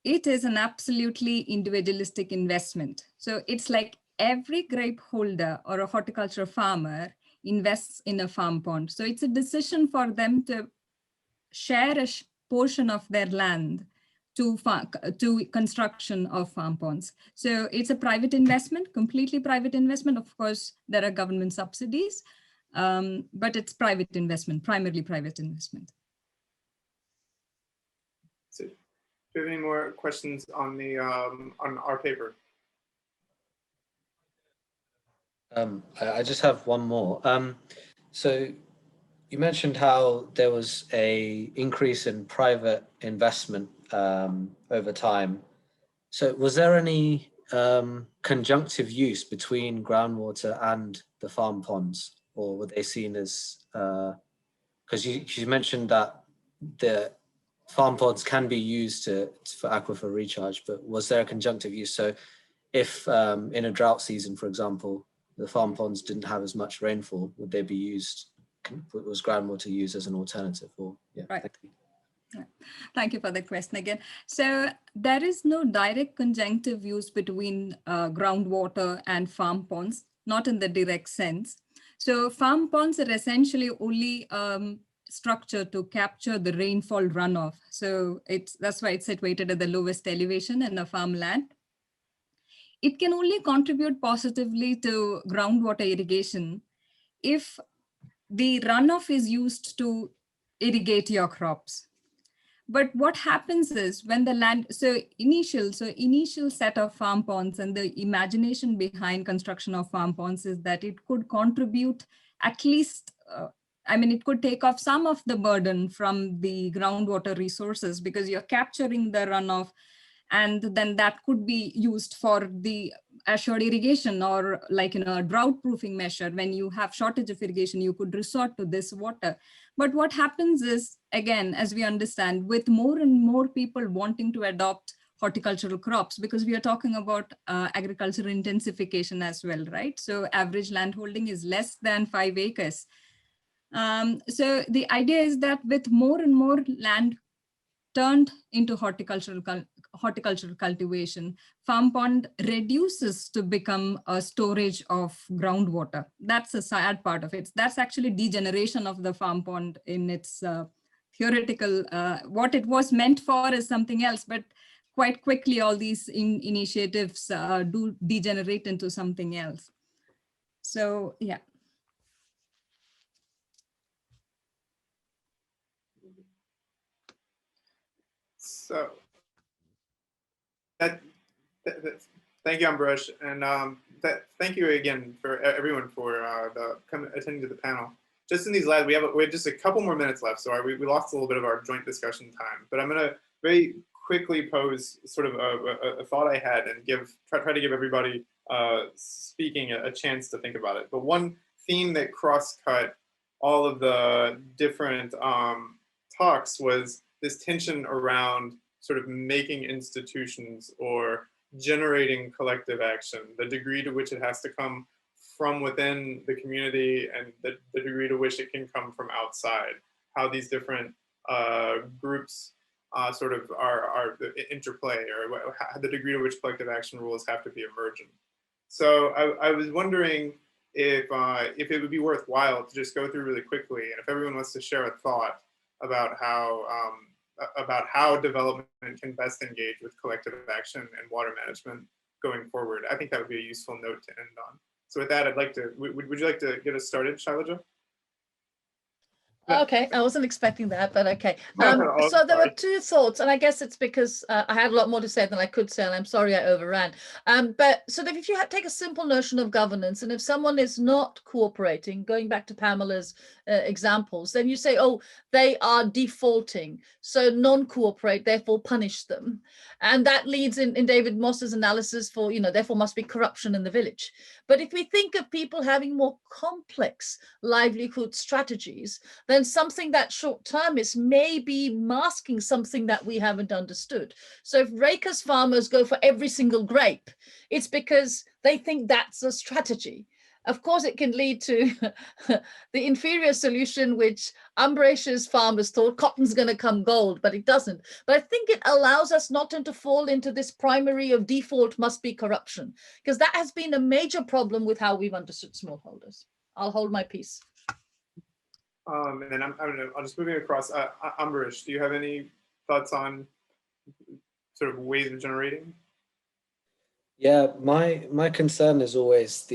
it is an absolutely individualistic investment. So it's like every grape holder or a horticulture farmer invests in a farm pond. So it's a decision for them to share a portion of their land to construction of farm ponds. So it's a private investment, completely private investment. Of course, there are government subsidies, but it's private investment, primarily private investment. So, do you have any more questions on the on our paper? I just have one more. So you mentioned how there was an increase in private investment over time. So was there any conjunctive use between groundwater and the farm ponds, or were they seen as, because you mentioned that the farm ponds can be used for aquifer recharge, but was there a conjunctive use? So if in a drought season, for example, the farm ponds didn't have as much rainfall, would they be used? Was groundwater used as an alternative? Or yeah, right. Thank you. Yeah. Thank you for the question again. So there is no direct conjunctive use between groundwater and farm ponds, not in the direct sense. So farm ponds are essentially only structured to capture the rainfall runoff. So that's why it's situated at the lowest elevation in the farmland. It can only contribute positively to groundwater irrigation if the runoff is used to irrigate your crops. But what happens is when the land, initial set of farm ponds, and the imagination behind construction of farm ponds is that it could contribute at least I mean, it could take off some of the burden from the groundwater resources because you're capturing the runoff, and then that could be used for the assured irrigation or like, a drought proofing measure. When you have shortage of irrigation, you could resort to this water. But what happens is, again, as we understand, with more and more people wanting to adopt horticultural crops, because we are talking about agricultural intensification as well, right? So average landholding is less than 5 acres. So the idea is that with more and more land turned into horticultural cultivation, farm pond reduces to become a storage of groundwater. That's a sad part of it. That's actually degeneration of the farm pond in its theoretical, what it was meant for is something else, but quite quickly all these initiatives do degenerate into something else. So yeah. So thank you, Ambaresh, and thank you again for everyone for attending to the panel. Just in these slides, we have just a couple more minutes left, so we lost a little bit of our joint discussion time. But I'm going to very quickly pose sort of a thought I had and try to give everybody speaking a chance to think about it. But one theme that cross-cut all of the different talks was this tension around sort of making institutions or generating collective action, the degree to which it has to come from within the community and the degree to which it can come from outside, how these different groups sort of are the interplay, or the degree to which collective action rules have to be emergent. So I was wondering if it would be worthwhile to just go through really quickly, and if everyone wants to share a thought about how development can best engage with collective action and water management going forward. I think that would be a useful note to end on. So with that, would you like to get us started, Shailaja? Okay, I wasn't expecting that, but okay. So there were two thoughts, and I guess it's because I had a lot more to say than I could say, and I'm sorry I overran. But so that if you take a simple notion of governance, and if someone is not cooperating, going back to Pamela's examples, then you say, oh, they are defaulting, so non-cooperate, therefore punish them. And that leads in David Moss's analysis for, therefore must be corruption in the village. But if we think of people having more complex livelihood strategies, then something that short-termist may be masking something that we haven't understood. So if Reka's farmers go for every single grape, it's because they think that's a strategy. Of course, it can lead to the inferior solution, which Ambaresh's farmers thought cotton's going to come gold, but it doesn't. But I think it allows us not to fall into this primary of default must be corruption, because that has been a major problem with how we've understood smallholders. I'll hold my peace. And then I'll just moving across. Ambaresh, do you have any thoughts on sort of ways of generating? Yeah, my concern is always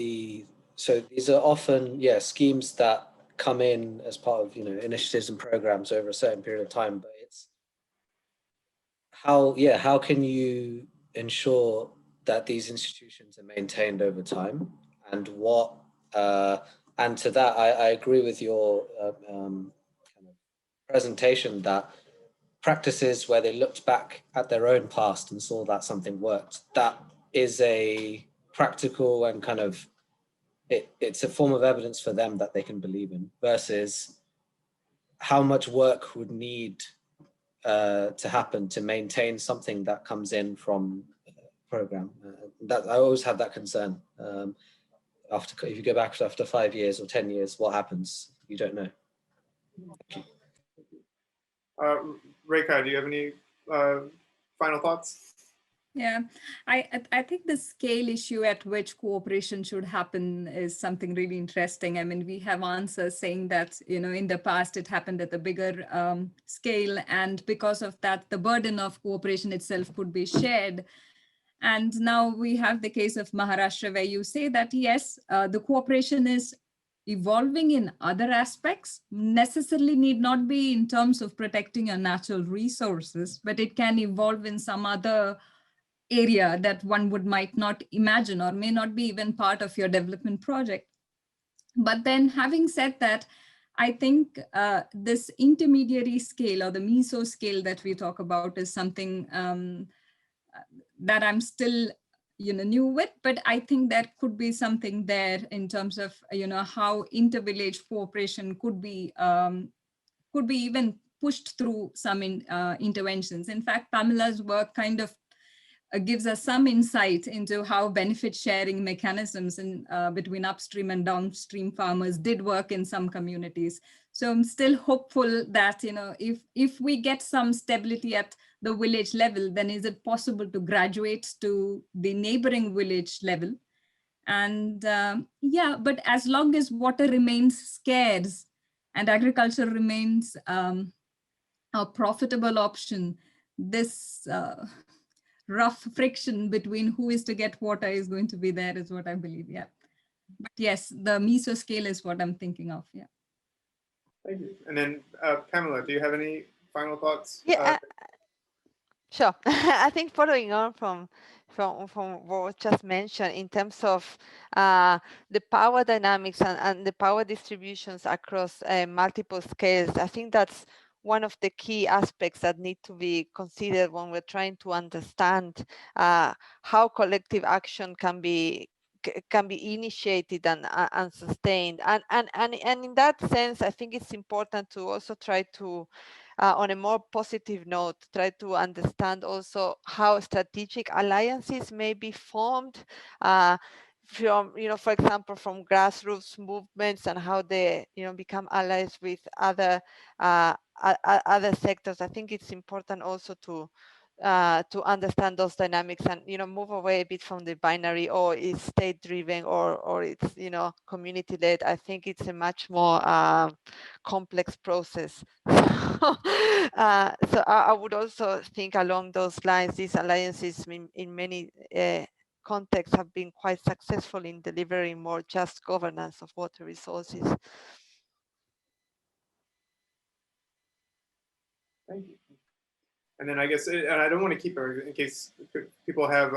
so these are often schemes that come in as part of initiatives and programs over a certain period of time, but it's how can you ensure that these institutions are maintained over time, and what and to that I agree with your kind of presentation that practices where they looked back at their own past and saw that something worked, that is a practical and kind of it's a form of evidence for them that they can believe in, versus how much work would need to happen to maintain something that comes in from a program. That I always had that concern. If you go back after 5 years or 10 years, what happens? You don't know. Thank you. Reka, do you have any final thoughts? Yeah, I think the scale issue at which cooperation should happen is something really interesting. I mean, we have answers saying that, in the past it happened at a bigger scale, and because of that, the burden of cooperation itself could be shared. And now we have the case of Maharashtra, where you say that, yes, the cooperation is evolving in other aspects, necessarily need not be in terms of protecting your natural resources, but it can evolve in some other area that one might not imagine or may not be even part of your development project. But then having said that, I think this intermediary scale or the meso scale that we talk about is something that I'm still new with, but I think there could be something there in terms of how inter-village cooperation could be even pushed through some interventions. In fact, Pamela's work kind of gives us some insight into how benefit sharing mechanisms between upstream and downstream farmers did work in some communities. So I'm still hopeful that if we get some stability at the village level, then is it possible to graduate to the neighboring village level? And yeah, but as long as water remains scarce and agriculture remains a profitable option, this rough friction between who is to get water is going to be there, is what I believe. Yeah. But yes, the meso scale is what I'm thinking of. Yeah. Thank you. And then Pamela, do you have any final thoughts? Yeah, sure. I think following on from what was just mentioned in terms of the power dynamics and the power distributions across multiple scales, I think that's one of the key aspects that need to be considered when we're trying to understand how collective action can be initiated and sustained. And in that sense, I think it's important to also try to, on a more positive note, try to understand also how strategic alliances may be formed from, for example, from grassroots movements and how they, become allies with other sectors. I think it's important also to understand those dynamics and move away a bit from the binary, or it's state driven or it's community led. I think it's a much more complex process. So I would also think along those lines, these alliances in many contexts have been quite successful in delivering more just governance of water resources. Thank you. And then I guess, and I don't want to keep it in case people have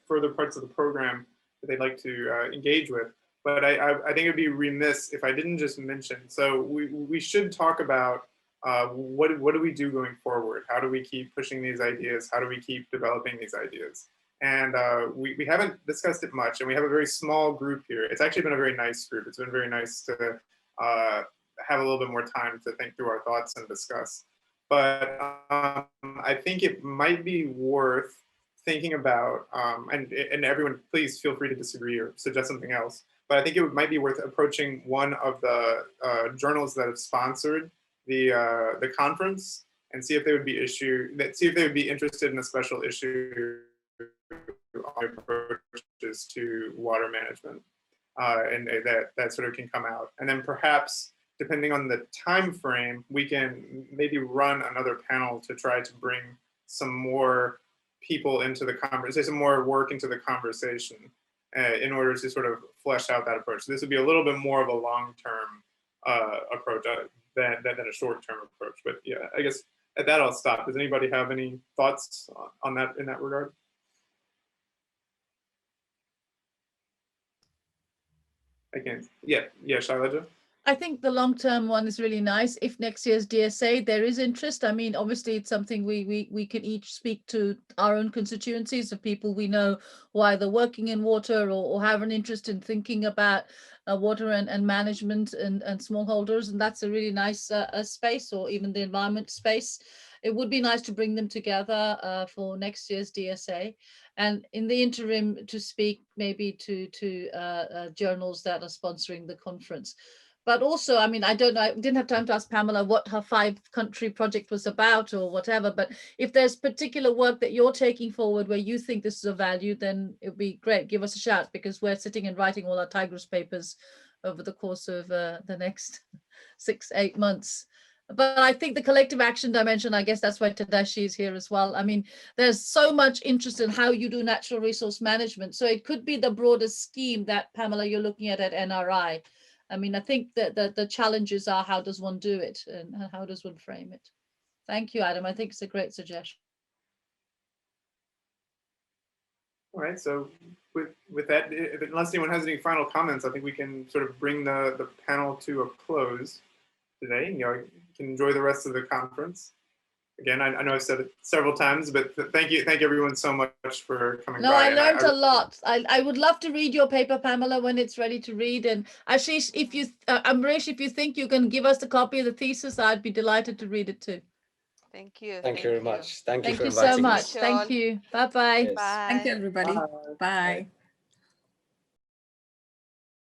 further parts of the program that they'd like to engage with, but I think it'd be remiss if I didn't just mention, so we should talk about what do we do going forward? How do we keep pushing these ideas? How do we keep developing these ideas? And we haven't discussed it much, and we have a very small group here. It's actually been a very nice group. It's been very nice to have a little bit more time to think through our thoughts and discuss. But I think it might be worth thinking about, and everyone please feel free to disagree or suggest something else, but I think it might be worth approaching one of the journals that have sponsored the conference and see if they would be interested in a special issue on approaches to water management, and that sort of can come out. And then perhaps, depending on the time frame, we can maybe run another panel to try to bring some more people into the conversation, some more work into the conversation in order to sort of flesh out that approach. So this would be a little bit more of a long-term approach than a short-term approach. But yeah, I guess at that I'll stop. Does anybody have any thoughts on that in that regard? I can't. Yeah, Shailaja? I think the long-term one is really nice. If next year's DSA there is interest, I mean, obviously it's something we can each speak to our own constituencies of people we know who are either working in water or have an interest in thinking about water and management and smallholders, and that's a really nice space, or even the environment space. It would be nice to bring them together for next year's DSA, and in the interim to speak maybe to journals that are sponsoring the conference. But also, I mean, I don't know, I didn't have time to ask Pamela what her 5-country project was about or whatever, but if there's particular work that you're taking forward where you think this is of value, then it would be great. Give us a shout, because we're sitting and writing all our Tigris papers over the course of the next 6-8 months. But I think the collective action dimension, I guess that's why Tadashi is here as well. I mean, there's so much interest in how you do natural resource management. So it could be the broader scheme that, Pamela, you're looking at NRI. I mean, I think that the challenges are, how does one do it and how does one frame it? Thank you, Adam. I think it's a great suggestion. All right, so with that, unless anyone has any final comments, I think we can sort of bring the panel to a close today. You can enjoy the rest of the conference. Again, I know I've said it several times, but thank you everyone so much for coming by. No, I learned a lot. I would love to read your paper, Pamela, when it's ready to read. And Ashish, if you, Amrish, if you think you can give us a copy of the thesis, I'd be delighted to read it too. Thank you. Thank you very much. Thank you Thank for you so inviting much. us. Thank you all. Thank you. Bye-bye. Yes. Bye. Thank you, everybody. Bye. Bye.